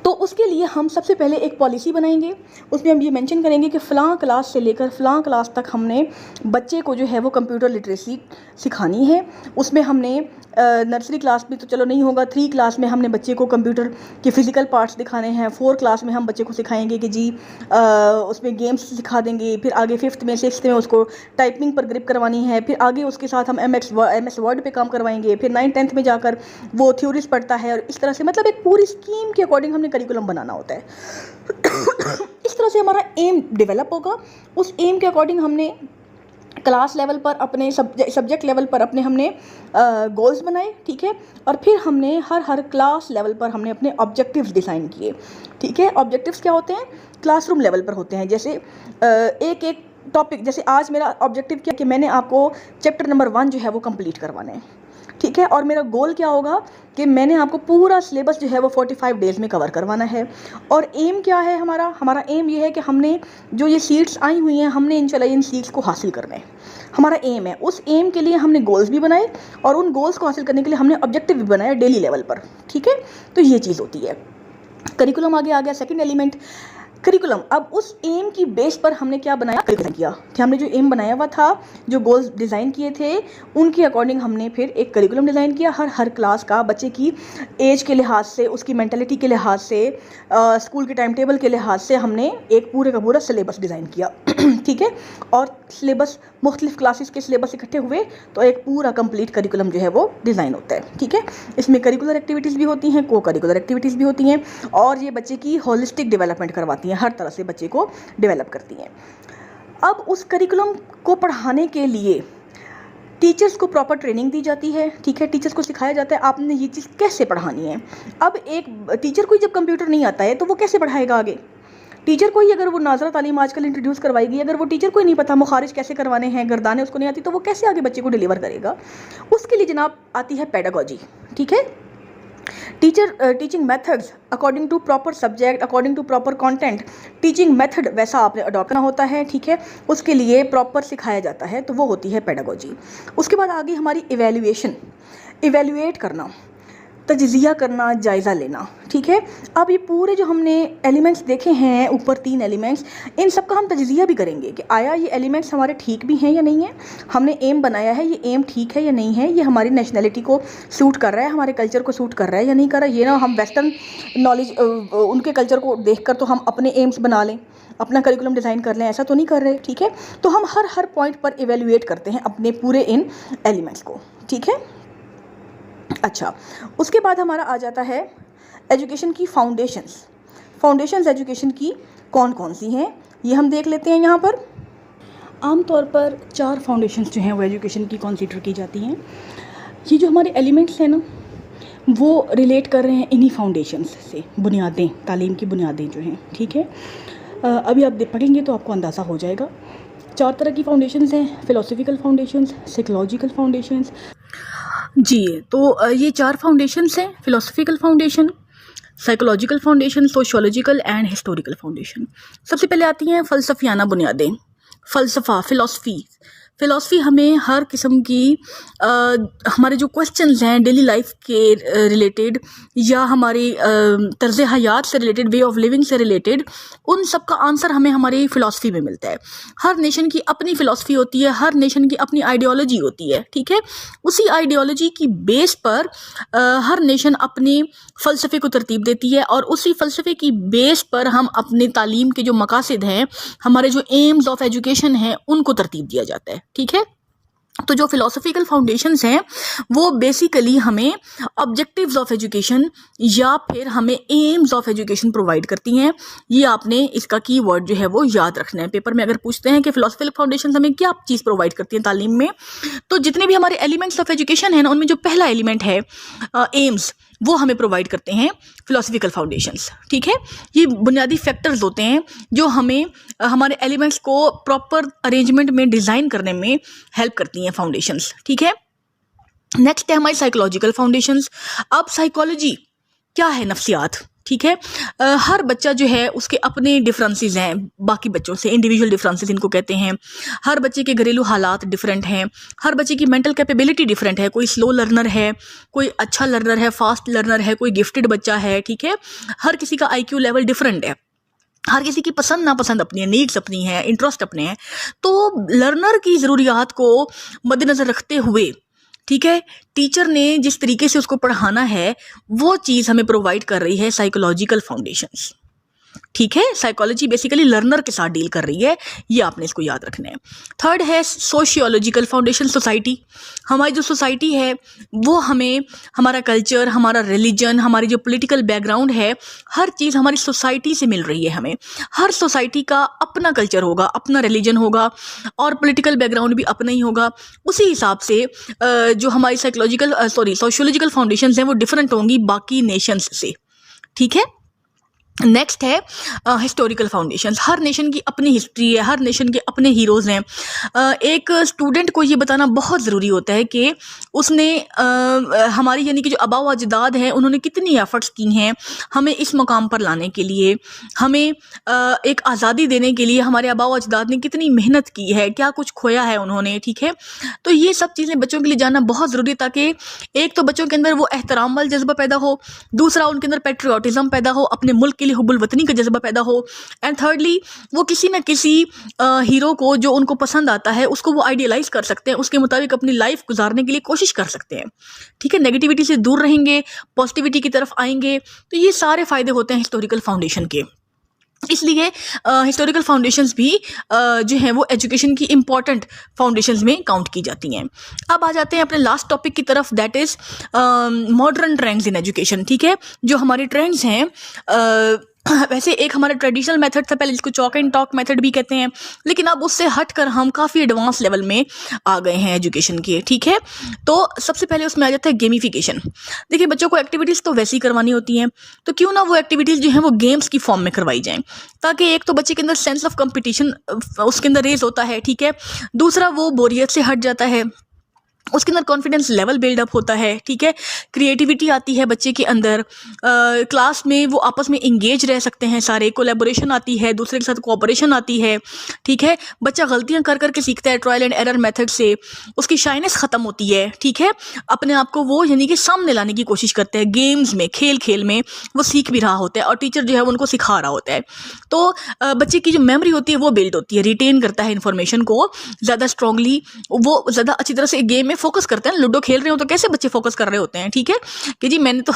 तो उसके लिए हम सबसे पहले एक पॉलिसी बनाएंगे, उसमें हम ये मेंशन करेंगे कि फ़लाँ क्लास से लेकर फ़लाँ क्लास तक हमने बच्चे को जो है वो कंप्यूटर लिटरेसी सिखानी है। उसमें हमने नर्सरी क्लास में तो चलो नहीं होगा, 3 क्लास में हमने बच्चे को कंप्यूटर के फ़िज़िकल पार्ट्स दिखाने हैं, 4 क्लास में हम बच्चे को सिखाएंगे कि जी उसमें गेम्स सिखा देंगे, फिर आगे 5th में 6th में उसको टाइपिंग पर ग्रिप करवानी है, फिर आगे उसके साथ हम एम एस वर्ड पे काम करवाएंगे, फिर 9th 10th में जाकर वो थ्योरीज पढ़ता है, और इस तरह से मतलब एक पूरी स्कीम के अकॉर्डिंग हमने करिकुलम बनाना होता है। इस तरह से हमारा एम डेवलप होगा। उस एम के अकॉर्डिंग हमने क्लास लेवल पर अपने सब्जेक्ट लेवल पर अपने हमने गोल्स बनाए, ठीक है। और फिर हमने हर क्लास लेवल पर हमने अपने ऑब्जेक्टिव्स डिज़ाइन किए, ठीक है। ऑब्जेक्टिव्स क्या होते हैं? क्लासरूम लेवल पर होते हैं। जैसे एक एक टॉपिक, जैसे आज मेरा ऑब्जेक्टिव क्या कि मैंने आपको चैप्टर नंबर 1 जो है वो कंप्लीट करवाना है, ठीक है। और मेरा गोल क्या होगा कि मैंने आपको पूरा सिलेबस जो है वो 45 डेज़ में कवर करवाना है। और एम क्या है हमारा एम ये है कि हमने जो ये सीट्स आई हुई हैं, हमने इंशाल्लाह इन सीट्स को हासिल करना है, हमारा एम है। उस एम के लिए हमने गोल्स भी बनाए, और उन गोल्स को हासिल करने के लिए हमने ऑब्जेक्टिव भी बनाया डेली लेवल पर, ठीक है। तो ये चीज़ होती है। करिकुलम आगे आ गया, सेकेंड एलिमेंट करिकुलम। अब उस एम की बेस पर हमने क्या बनाया, करिकुलम किया। हमने जो एम बनाया हुआ था, जो गोल्स डिज़ाइन किए थे, उनके अकॉर्डिंग हमने फिर एक करिकुलम डिज़ाइन किया। हर क्लास का बच्चे की एज के लिहाज से, उसकी मेंटालिटी के लिहाज से, स्कूल के टाइम टेबल के लिहाज से हमने एक पूरे का पूरा सिलेबस डिज़ाइन किया, ठीक है। और सिलेबस मुख्तलिफ क्लासेस के सिलेबस इकट्ठे हुए तो एक पूरा कंप्लीट करिकुलम जो है वो डिज़ाइन होता है, ठीक है। इसमें करिकुलर एक्टिविटीज़ भी होती हैं, को करिकुलर एक्टिविटीज़ भी होती हैं, और ये बच्चे की होलिस्टिक डेवलपमेंट करवाती हैं, हर तरह से बच्चे को डेवलप करती हैं। अब उस करिकुलम को पढ़ाने के लिए टीचर्स को प्रॉपर ट्रेनिंग दी जाती है, ठीक है। टीचर्स को सिखाया जाता है आपने ये चीज़ कैसे पढ़ानी है। अब एक टीचर को जब कंप्यूटर नहीं आता है तो वो कैसे पढ़ाएगा आगे। टीचर को ही अगर वो नाजरा तालीम आजकल इंट्रोड्यूस करवाएगी, अगर वो टीचर को ही नहीं पता मुखारिज कैसे करवाने हैं, गर्दाने उसको नहीं आती, तो वो कैसे आगे बच्चे को डिलीवर करेगा। उसके लिए जनाब आती है पेडागोजी, ठीक है। Teaching methods according to proper subject, according to proper content, teaching method वैसा आपने अडॉप्ट करना होता है, ठीक है। उसके लिए प्रॉपर सिखाया जाता है, तो वो होती है पेडागोजी। उसके बाद आगे हमारी इवैल्यूएशन, इवैल्यूएट करना। तजज़िया करना, जायज़ा लेना। ठीक है, अब ये पूरे जो हमने एलिमेंट्स देखे हैं ऊपर 3 एलिमेंट्स, इन सब का हम तजज़िया भी करेंगे कि आया ये एलिमेंट्स हमारे ठीक भी हैं या नहीं है, हमने एम बनाया है ये एम ठीक है या नहीं है, ये हमारी नेशनैलिटी को सूट कर रहा है, हमारे कल्चर को सूट कर रहा है या नहीं कर रहा है। ये ना हम वेस्टर्न नॉलेज उनके कल्चर को देख कर तो हम अपने एम्स बना लें, अपना करिकुलम डिज़ाइन कर लें, ऐसा तो नहीं कर रहे। ठीक है, तो हम हर पॉइंट पर इवेल्युएट करते हैं अपने पूरे इन एलिमेंट्स को। ठीक है, अच्छा, उसके बाद हमारा आ जाता है एजुकेशन की फाउंडेशंस एजुकेशन की कौन कौन सी हैं, ये हम देख लेते हैं। यहाँ पर आमतौर पर 4 फाउंडेशंस जो हैं वो एजुकेशन की कंसीडर की जाती हैं। ये जो हमारे एलिमेंट्स हैं ना, वो रिलेट कर रहे हैं इन्हीं फाउंडेशंस से, बुनियादें, तालीम की बुनियादें जो हैं। ठीक है, अभी आप पढ़ेंगे तो आपको अंदाज़ा हो जाएगा। 4 तरह की फाउंडेशंस हैं, फ़िलोसफिकल फाउंडेशंस, साइकोलॉजिकल फाउंडेशंस। जी, तो ये 4 फाउंडेशंस हैं, philosophical foundation, psychological foundation, sociological and historical foundation. सबसे पहले आती हैं फ़लसफ़ियाना बुनियादें। फ़िलॉसफ़ी हमें हर किस्म की हमारे जो क्वेश्चंस हैं डेली लाइफ के रिलेटेड या हमारी तर्ज़ हयात से रिलेटेड, वे ऑफ लिविंग से रिलेटेड, उन सब का आंसर हमें हमारी फ़िलॉसफ़ी में मिलता है। हर नेशन की अपनी फ़िलॉसफ़ी होती है, हर नेशन की अपनी आइडियोलॉजी होती है। ठीक है, उसी आइडियोलॉजी की बेस पर हर नेशन अपने फ़लसफ़े को तरतीब देती है और उसी फ़लसफ़े की बेस पर हम अपने तालीम के जो मकासद हैं, हमारे जो एम्स ऑफ एजुकेशन हैं, उनको तरतीब दिया जाता है। ठीक है, तो जो फ़िलोसफिकल फाउंडेशंस हैं वो बेसिकली हमें ऑब्जेक्टिव्स ऑफ एजुकेशन या फिर हमें एम्स ऑफ एजुकेशन प्रोवाइड करती हैं। ये आपने इसका कीवर्ड जो है वो याद रखना है। पेपर में अगर पूछते हैं कि फ़िलोसफिकल फाउंडेशंस हमें क्या चीज़ प्रोवाइड करती हैं तालीम में, तो जितने भी हमारे एलिमेंट्स ऑफ एजुकेशन हैं ना, उनमें जो पहला एलिमेंट है एम्स, वो हमें प्रोवाइड करते हैं फ़िलोसफिकल फाउंडेशंस। ठीक है, ये बुनियादी फैक्टर्स होते हैं जो हमें हमारे एलिमेंट्स को प्रॉपर अरेंजमेंट में डिज़ाइन करने में हेल्प करती हैं फाउंडेशंस। ठीक है, नेक्स्ट है हमारी साइकोलॉजिकल फाउंडेशंस। अब साइकोलॉजी क्या है? नफ्सियात। ठीक है, हर बच्चा जो है उसके अपने डिफरेंसेस हैं बाकी बच्चों से, इंडिविजुअल डिफरेंसेस इनको कहते हैं। हर बच्चे के घरेलू हालात डिफरेंट हैं, हर बच्चे की मेंटल कैपेबिलिटी डिफरेंट है। कोई स्लो लर्नर है, कोई अच्छा लर्नर है, फास्ट लर्नर है, कोई गिफ्टेड बच्चा है। ठीक है, हर किसी का IQ लेवल डिफरेंट है, हर किसी की पसंद नापसंद अपनी है, नीड्स अपनी है, इंटरेस्ट अपने हैं। तो लर्नर की ज़रूरियात को मद्देनज़र रखते हुए, ठीक है, टीचर ने जिस तरीके से उसको पढ़ाना है वो चीज़ हमें प्रोवाइड कर रही है साइकोलॉजिकल फाउंडेशंस। ठीक है, साइकोलॉजी बेसिकली लर्नर के साथ डील कर रही है, ये आपने इसको याद रखना है। थर्ड है सोशियोलॉजिकल फाउंडेशन, सोसाइटी। हमारी जो सोसाइटी है वो हमें हमारा कल्चर, हमारा रिलीजन, हमारी जो पॉलिटिकल बैकग्राउंड है, हर चीज़ हमारी सोसाइटी से मिल रही है हमें। हर सोसाइटी का अपना कल्चर होगा, अपना रिलीजन होगा और पॉलिटिकल बैकग्राउंड भी अपना ही होगा। उसी हिसाब से जो हमारी सोशियोलॉजिकल फाउंडेशंस हैं वो डिफरेंट होंगी बाकी नेशंस से। ठीक है, नेक्स्ट है हिस्टोरिकल फाउंडेशंस। हर नेशन की अपनी हिस्ट्री है, हर नेशन के अपने हीरोज़ हैं। एक स्टूडेंट को ये बताना बहुत ज़रूरी होता है कि उसने हमारी यानी कि जो आबा व अजदाद हैं उन्होंने कितनी एफ़र्ट्स की हैं हमें इस मुकाम पर लाने के लिए, हमें एक आज़ादी देने के लिए हमारे आबा व अजदाद ने कितनी मेहनत की है, क्या कुछ खोया है उन्होंने। ठीक है, तो ये सब चीज़ें बच्चों के लिए जानना बहुत ज़रूरी है ताकि एक तो बच्चों के अंदर वो एहतराम वाला जज्बा पैदा हो, दूसरा उनके अंदर पेट्रियाटिज़म पैदा हो, अपने मुल्क के हुब्बुल वतनी का जज्बा पैदा हो, एंड थर्डली वो किसी न किसी हीरो को जो उनको पसंद आता है उसको वो आइडियलाइज कर सकते हैं, उसके मुताबिक अपनी लाइफ गुजारने के लिए कोशिश कर सकते हैं। ठीक है, नेगेटिविटी से दूर रहेंगे, पॉजिटिविटी की तरफ आएंगे। तो ये सारे फायदे होते हैं हिस्टोरिकल फाउंडेशन के। इसलिए हिस्टोरिकल फाउंडेशंस भी जो हैं वो एजुकेशन की इम्पॉर्टेंट फाउंडेशंस में काउंट की जाती हैं। अब आ जाते हैं अपने लास्ट टॉपिक की तरफ, that is modern trends in education. ठीक है, जो हमारे ट्रेंड्स हैं वैसे एक हमारा ट्रेडिशनल मेथड था पहले जिसको चॉक एंड टॉक मेथड भी कहते हैं, लेकिन अब उससे हटकर हम काफ़ी एडवांस लेवल में आ गए हैं एजुकेशन के। ठीक है, तो सबसे पहले उसमें आ जाता है गेमिफिकेशन। देखिए, बच्चों को एक्टिविटीज़ तो वैसे ही करवानी होती हैं, तो क्यों ना वो एक्टिविटीज़ जो हैं वो गेम्स की फॉर्म में करवाई जाएं, ताकि एक तो बच्चे के अंदर सेंस ऑफ कंपटीशन उसके अंदर रेज होता है। ठीक है, दूसरा वो बोरियत से हट जाता है, उसके अंदर कॉन्फिडेंस लेवल बिल्डअप होता है, ठीक है, क्रिएटिविटी आती है बच्चे के अंदर, क्लास में वो आपस में इंगेज रह सकते हैं सारे, कोलैबोरेशन आती है, दूसरे के साथ कोऑपरेशन आती है, ठीक है, बच्चा गलतियां कर करके सीखता है ट्रायल एंड एरर मेथड से, उसकी शाइनेस ख़त्म होती है, ठीक है, अपने आप को वो यानी कि सामने लाने की कोशिश करते हैं, गेम्स में खेल खेल में वो सीख भी रहा होता है और टीचर जो है वो उनको सिखा रहा होता है। तो बच्चे की जो मेमोरी होती है वो बिल्ड होती है, रिटेन करता है इन्फॉर्मेशन को ज़्यादा स्ट्रांगली, वो ज़्यादा अच्छी तरह से गेम में फोकस करते हैं। लूडो खेल रहे हो तो कैसे बच्चे फोकस कर रहे होते हैं, ठीक है, कि जी मैंने तो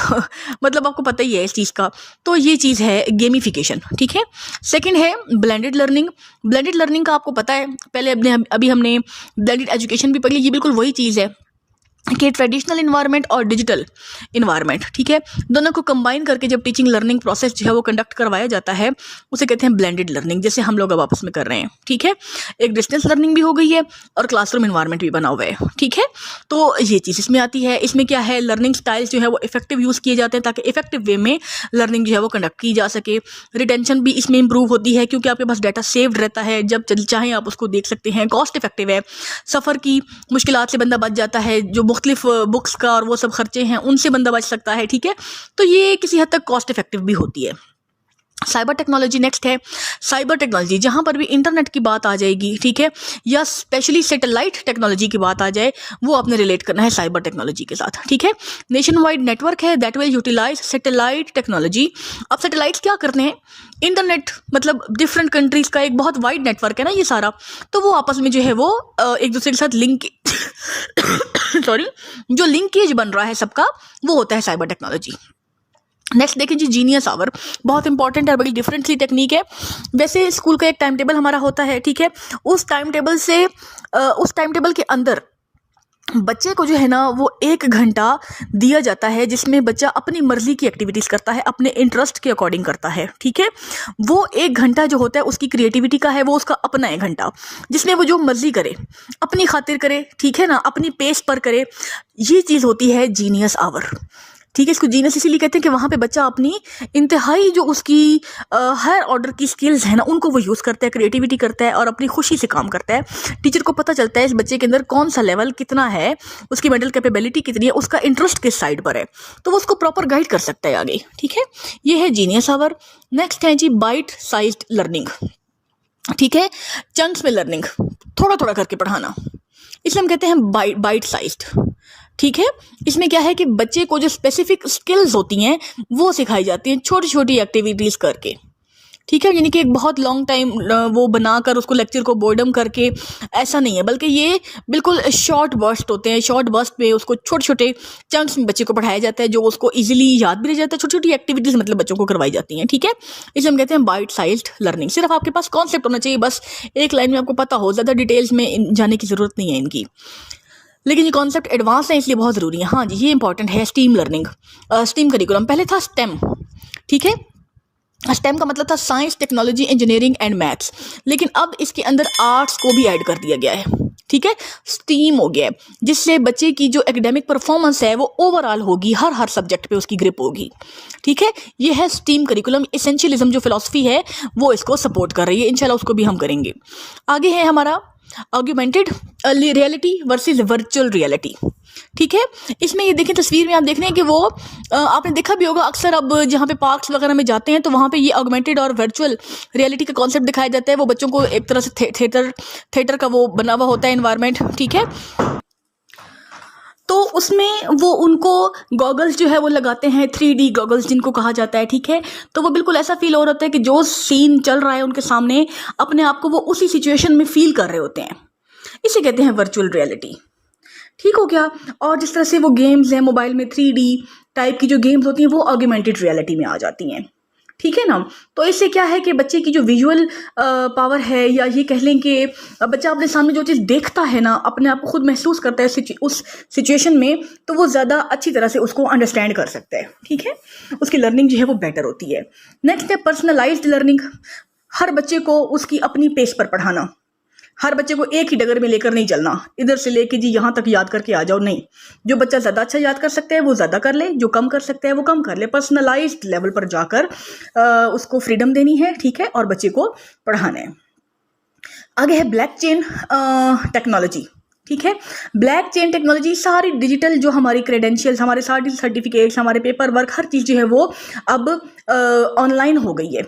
मतलब आपको पता ही है इस चीज़ का। तो ये चीज़ है गेमिफिकेशन, ठीक है। सेकंड है ब्लेंडेड लर्निंग। ब्लेंडेड लर्निंग का आपको पता है, पहले अभी हमने ब्लेंडेड एजुकेशन भी पढ़ी, ये बिल्कुल वही चीज़ है कि ट्रेडिशनल इन्वायरमेंट और डिजिटल इन्वायरमेंट, ठीक है, दोनों को कंबाइन करके जब टीचिंग लर्निंग प्रोसेस जो है वो कंडक्ट करवाया जाता है उसे कहते हैं ब्लेंडेड लर्निंग, जैसे हम लोग अब आपस में कर रहे हैं, ठीक है। एक डिस्टेंस लर्निंग भी हो गई है और क्लासरूम इन्वायरमेंट भी बना हुआ है, ठीक है। तो ये चीज़ इसमें आती है। इसमें क्या है, लर्निंग स्टाइल्स जो है वो इफेक्टिव यूज़ किए जाते हैं ताकि इफेक्टिव वे में लर्निंग जो है वो कंडक्ट की जा सके। रिटेंशन भी इसमें इंप्रूव होती है क्योंकि आपके पास डाटा सेव्ड रहता है, जब चाहें आप उसको देख सकते हैं। कॉस्ट इफेक्टिव है, सफ़र की मुश्किलात से बंदा बच जाता है, जो मुख्तलिफ बुक्स का और वो सब खर्चे हैं उनसे बंदा बच सकता है, ठीक है। तो ये किसी हद तक कॉस्ट इफेक्टिव भी होती है। साइबर टेक्नोलॉजी नेक्स्ट है। साइबर टेक्नोलॉजी जहाँ पर भी इंटरनेट की बात आ जाएगी, ठीक है, या स्पेशली सैटेलाइट टेक्नोलॉजी की बात आ जाए, वो आपने रिलेट करना है साइबर टेक्नोलॉजी के साथ, ठीक है। नेशन वाइड नेटवर्क है that will utilize satellite technology. अब सैटेलाइट्स क्या करते हैं, इंटरनेट मतलब डिफरेंट कंट्रीज का एक बहुत वाइड नेटवर्क है ना ये सारा, तो वो आपस में जो है वो एक दूसरे के साथ लिंक सॉरी जो लिंकेज बन रहा है सबका, वो होता है साइबर टेक्नोलॉजी। नेक्स्ट देखें जी, जीनियस आवर, बहुत इंपॉर्टेंट है, बड़ी डिफरेंट सी टेक्निक है। वैसे स्कूल का एक टाइम टेबल हमारा होता है, ठीक है, उस टाइम टेबल के अंदर बच्चे को जो है ना वो 1 घंटा दिया जाता है जिसमें बच्चा अपनी मर्जी की एक्टिविटीज़ करता है, अपने इंटरेस्ट के अकॉर्डिंग करता है, ठीक है। वो 1 घंटा जो होता है उसकी क्रिएटिविटी का है, वो उसका अपना 1 घंटा जिसमें वो जो मर्जी करे, अपनी खातिर करे, ठीक है ना, अपनी पेस पर करे। ये चीज़ होती है जीनियस आवर, ठीक है। इसको जीनियस इसीलिए कहते हैं कि वहाँ पे बच्चा अपनी इंतहाई जो उसकी हायर ऑर्डर की स्किल्स है ना उनको वो यूज़ करता है, क्रिएटिविटी करता है और अपनी खुशी से काम करता है। टीचर को पता चलता है इस बच्चे के अंदर कौन सा लेवल कितना है, उसकी मेंटल कैपेबिलिटी कितनी है, उसका इंटरेस्ट किस साइड पर है, तो वो उसको प्रॉपर गाइड कर सकता है आगे, ठीक है। ये है जीनियस आवर। नेक्स्ट है जी बाइट साइज्ड लर्निंग, ठीक है, चंक्स में लर्निंग, थोड़ा थोड़ा करके पढ़ाना, इसे हम कहते हैं बाइट साइज्ड, ठीक है। इसमें क्या है कि बच्चे को जो स्पेसिफिक स्किल्स होती हैं वो सिखाई जाती हैं छोटी छोटी एक्टिविटीज़ करके, ठीक है, यानी कि एक बहुत लॉन्ग टाइम वो बनाकर उसको लेक्चर को बोर्डम करके ऐसा नहीं है, बल्कि ये बिल्कुल शॉर्ट बर्स्ट होते हैं। शॉर्ट बर्स्ट में उसको छोटे छोटे चंक्स में बच्चे को पढ़ाया जाता है जो उसको इजीली याद भी रह जाता है। छोटी छोटी एक्टिविटीज़ मतलब बच्चों को करवाई जाती हैं, ठीक है। इसे हम कहते हैं बाइट साइज्ड लर्निंग। सिर्फ आपके पास कॉन्सेप्ट होना चाहिए, बस एक लाइन में आपको पता हो, ज़्यादा डिटेल्स में जाने की ज़रूरत नहीं है इनकी, लेकिन ये कॉन्सेप्ट एडवांस है इसलिए बहुत ज़रूरी है। हाँ जी, ये इंपॉर्टेंट है। स्टीम लर्निंग, स्टीम करिकुलम, पहले था स्टेम, ठीक है। स्टेम का मतलब था science, technology, engineering and maths, लेकिन अब इसके अंदर आर्ट्स को भी ऐड कर दिया गया है, ठीक है, स्टीम हो गया है, जिससे बच्चे की जो एकेडमिक परफॉर्मेंस है वो ओवरऑल होगी, हर सब्जेक्ट पे उसकी ग्रिप होगी, ठीक है। ये है स्टीम करिकुलम। एसेंशियलिज्म जो फिलॉसफी है वो इसको सपोर्ट कर रही है, इंशाल्लाह उसको भी हम करेंगे। आगे है हमारा augmented reality versus virtual reality, ठीक है। इसमें ये देखें तस्वीर में आप देख रहे हैं कि वो आपने देखा भी होगा अक्सर, अब जहाँ पे पार्क्स वगैरह में जाते हैं तो वहाँ पे ये ऑगमेंटेड और वर्चुअल रियलिटी का कॉन्सेप्ट दिखाया जाता है। वो बच्चों को एक तरह से थिएटर का वो बना हुआ होता है इन्वायरमेंट, ठीक है। तो उसमें वो उनको गॉगल्स जो है वो लगाते हैं, 3D गॉगल्स जिनको कहा जाता है, ठीक है। तो वो बिल्कुल ऐसा फील हो रहा होता है कि जो सीन चल रहा है उनके सामने अपने आप को वो उसी सिचुएशन में फील कर रहे होते हैं। इसे कहते हैं वर्चुअल रियलिटी, ठीक हो गया। और जिस तरह से वो गेम्स हैं मोबाइल में 3D टाइप की जो गेम्स होती हैं वो ऑग्यूमेंटेड रियलिटी में आ जाती हैं, ठीक है ना। तो इससे क्या है कि बच्चे की जो विजुअल पावर है, या ये कह लें कि बच्चा अपने सामने जो चीज़ देखता है ना, अपने आप को खुद महसूस करता है उस सिचुएशन में, तो वो ज़्यादा अच्छी तरह से उसको अंडरस्टैंड कर सकता है, ठीक है। उसकी लर्निंग जो है वो बेटर होती है। नेक्स्ट है पर्सनलाइज्ड लर्निंग। हर बच्चे को उसकी अपनी पेस पर पढ़ाना, हर बच्चे को एक ही डगर में लेकर नहीं चलना, इधर से लेके जी यहाँ तक याद करके आ जाओ, नहीं। जो बच्चा ज़्यादा अच्छा याद कर सकता है वो ज़्यादा कर ले, जो कम कर सकता है वो कम कर ले। पर्सनलाइज्ड लेवल पर जाकर उसको फ्रीडम देनी है, ठीक है, और बच्चे को पढ़ाना है। आगे है ब्लॉकचेन टेक्नोलॉजी, ठीक है। ब्लैक चेन टेक्नोलॉजी सारी डिजिटल जो हमारी क्रेडेंशियल्स, हमारे सारे सर्टिफिकेट्स, हमारे पेपर वर्क, हर चीज़ जो है वो अब ऑनलाइन हो गई है।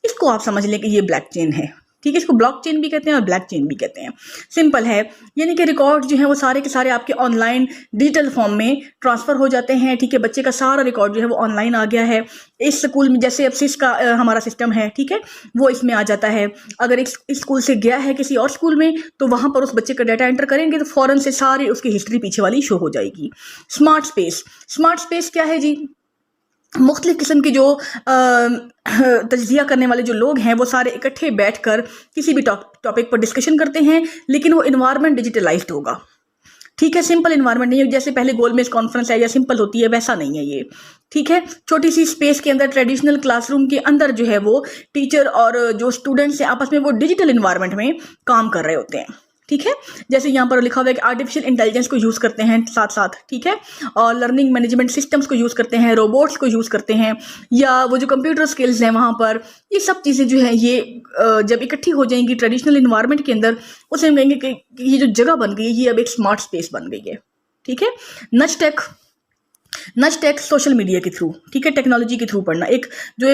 इसको आप समझ लें कि ये ब्लैक चेन है, ठीक है। इसको ब्लॉक चेन भी कहते हैं और ब्लैक चेन भी कहते हैं। सिंपल है, यानी कि रिकॉर्ड जो है वो सारे के सारे आपके ऑनलाइन डिजिटल फॉर्म में ट्रांसफ़र हो जाते हैं, ठीक है। बच्चे का सारा रिकॉर्ड जो है वो ऑनलाइन आ गया है। इस स्कूल में जैसे अब सिस का हमारा सिस्टम है, ठीक है, वो इसमें आ जाता है। अगर एक स्कूल से गया है किसी और स्कूल में तो वहाँ पर उस बच्चे का डाटा एंटर करेंगे तो फ़ौरन से सारी उसकी हिस्ट्री पीछे वाली शो हो जाएगी। स्मार्ट स्पेस, स्मार्ट स्पेस क्या है जी? मुख्तलिफ किस्म की जो तज्जिया करने वाले जो लोग हैं वो सारे इकट्ठे बैठकर किसी भी टॉपिक पर डिस्कशन करते हैं, लेकिन वो इन्वायरमेंट डिजिटलाइज्ड होगा, ठीक है। सिंपल इन्वायरमेंट नहीं है, जैसे पहले गोलमेज कॉन्फ्रेंस है या सिंपल होती है वैसा नहीं है ये, ठीक है। छोटी सी स्पेस के अंदर, ट्रेडिशनल क्लासरूम के अंदर जो है वो टीचर और जो स्टूडेंट्स हैं आपस में वो डिजिटल इन्वायरमेंट में काम कर रहे होते हैं, ठीक है। जैसे यहाँ पर लिखा हुआ है कि आर्टिफिशियल इंटेलिजेंस को यूज़ करते हैं साथ साथ, ठीक है, और लर्निंग मैनेजमेंट सिस्टम्स को यूज़ करते हैं, रोबोट्स को यूज़ करते हैं, या वो जो कंप्यूटर स्किल्स हैं वहाँ पर, ये सब चीज़ें जो है ये जब इकट्ठी हो जाएंगी ट्रेडिशनल इन्वायरमेंट के अंदर, उसे हम कहेंगे कि ये जो जगह बन गई है ये अब एक स्मार्ट स्पेस बन गई है, ठीक है। नजटेक सोशल मीडिया के थ्रू, ठीक है, टेक्नोलॉजी के थ्रू पढ़ना, एक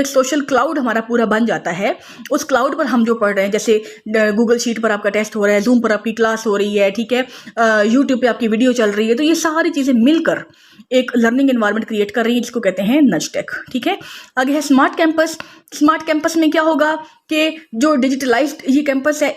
सोशल क्लाउड हमारा पूरा बन जाता है। उस क्लाउड पर हम जो पढ़ रहे हैं, जैसे गूगल शीट पर आपका टेस्ट हो रहा है, जूम पर आपकी क्लास हो रही है, ठीक है, यूट्यूब पे आपकी वीडियो चल रही है, तो ये सारी चीज़ें मिलकर एक लर्निंग एनवायरनमेंट क्रिएट कर रही है, जिसको कहते हैं नजटेक, ठीक है। आगे है स्मार्ट कैंपस। स्मार्ट कैंपस में क्या होगा कि जो डिजिटलाइज्ड ये कैंपस है,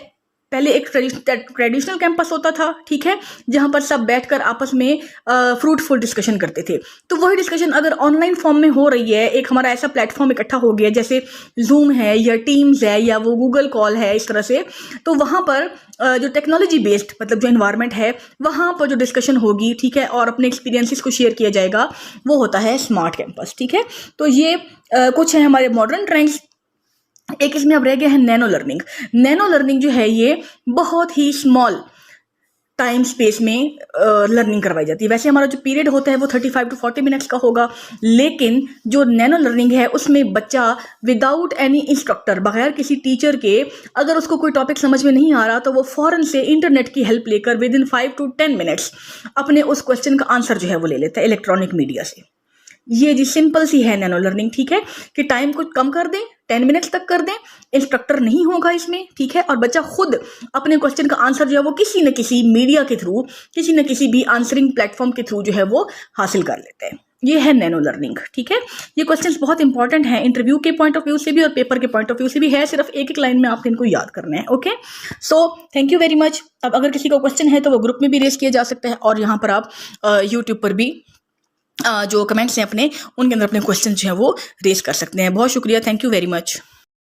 पहले एक ट्रेडिशनल कैंपस होता था, ठीक है, जहां पर सब बैठकर आपस में फ्रूटफुल डिस्कशन करते थे। तो वही डिस्कशन अगर ऑनलाइन फॉर्म में हो रही है, एक हमारा ऐसा प्लेटफॉर्म इकट्ठा हो गया जैसे जूम है या टीम्स है या वो गूगल कॉल है, इस तरह से, तो वहां पर जो टेक्नोलॉजी बेस्ड मतलब जो एनवायरनमेंट है वहां पर जो डिस्कशन होगी, ठीक है, और अपने एक्सपीरियंसेस को शेयर किया जाएगा, वो होता है स्मार्ट कैंपस, ठीक है। तो ये कुछ है हमारे मॉडर्न ट्रेंड्स। एक इसमें अब रह गया है नैनो लर्निंग। नैनो लर्निंग जो है ये बहुत ही स्मॉल टाइम स्पेस में लर्निंग करवाई जाती है। वैसे हमारा जो पीरियड होता है वो 35 to 40 मिनट्स का होगा, लेकिन जो नैनो लर्निंग है उसमें बच्चा विदाउट एनी इंस्ट्रक्टर, बगैर किसी टीचर के, अगर उसको कोई टॉपिक समझ में नहीं आ रहा तो वो फौरन से इंटरनेट की हेल्प लेकर विद इन 5 to 10 मिनट्स अपने उस क्वेश्चन का आंसर जो है वो ले लेता है इलेक्ट्रॉनिक मीडिया से। ये जी सिंपल सी है नैनो लर्निंग, ठीक है, कि टाइम को कम कर दें, 10 मिनट्स तक कर दें, इंस्ट्रक्टर नहीं होगा इसमें, ठीक है, और बच्चा खुद अपने क्वेश्चन का आंसर जो है वो किसी न किसी मीडिया के थ्रू, किसी न किसी भी आंसरिंग प्लेटफॉर्म के थ्रू जो है वो हासिल कर लेते हैं। ये है नैनो लर्निंग, ठीक है। ये क्वेश्चंस बहुत इंपॉर्टेंट हैं, इंटरव्यू के पॉइंट ऑफ व्यू से भी और पेपर के पॉइंट ऑफ व्यू से भी है, सिर्फ एक एक लाइन में आपको इनको याद करना है, okay. So thank you very much. अब अगर किसी को क्वेश्चन है तो वो ग्रुप में भी रेज किया जा सकता है, और यहाँ पर आप यूट्यूब पर भी जो कमेंट्स हैं अपने, उनके अंदर अपने क्वेश्चन जो है वो रेज कर सकते हैं। बहुत शुक्रिया, थैंक यू वेरी मच।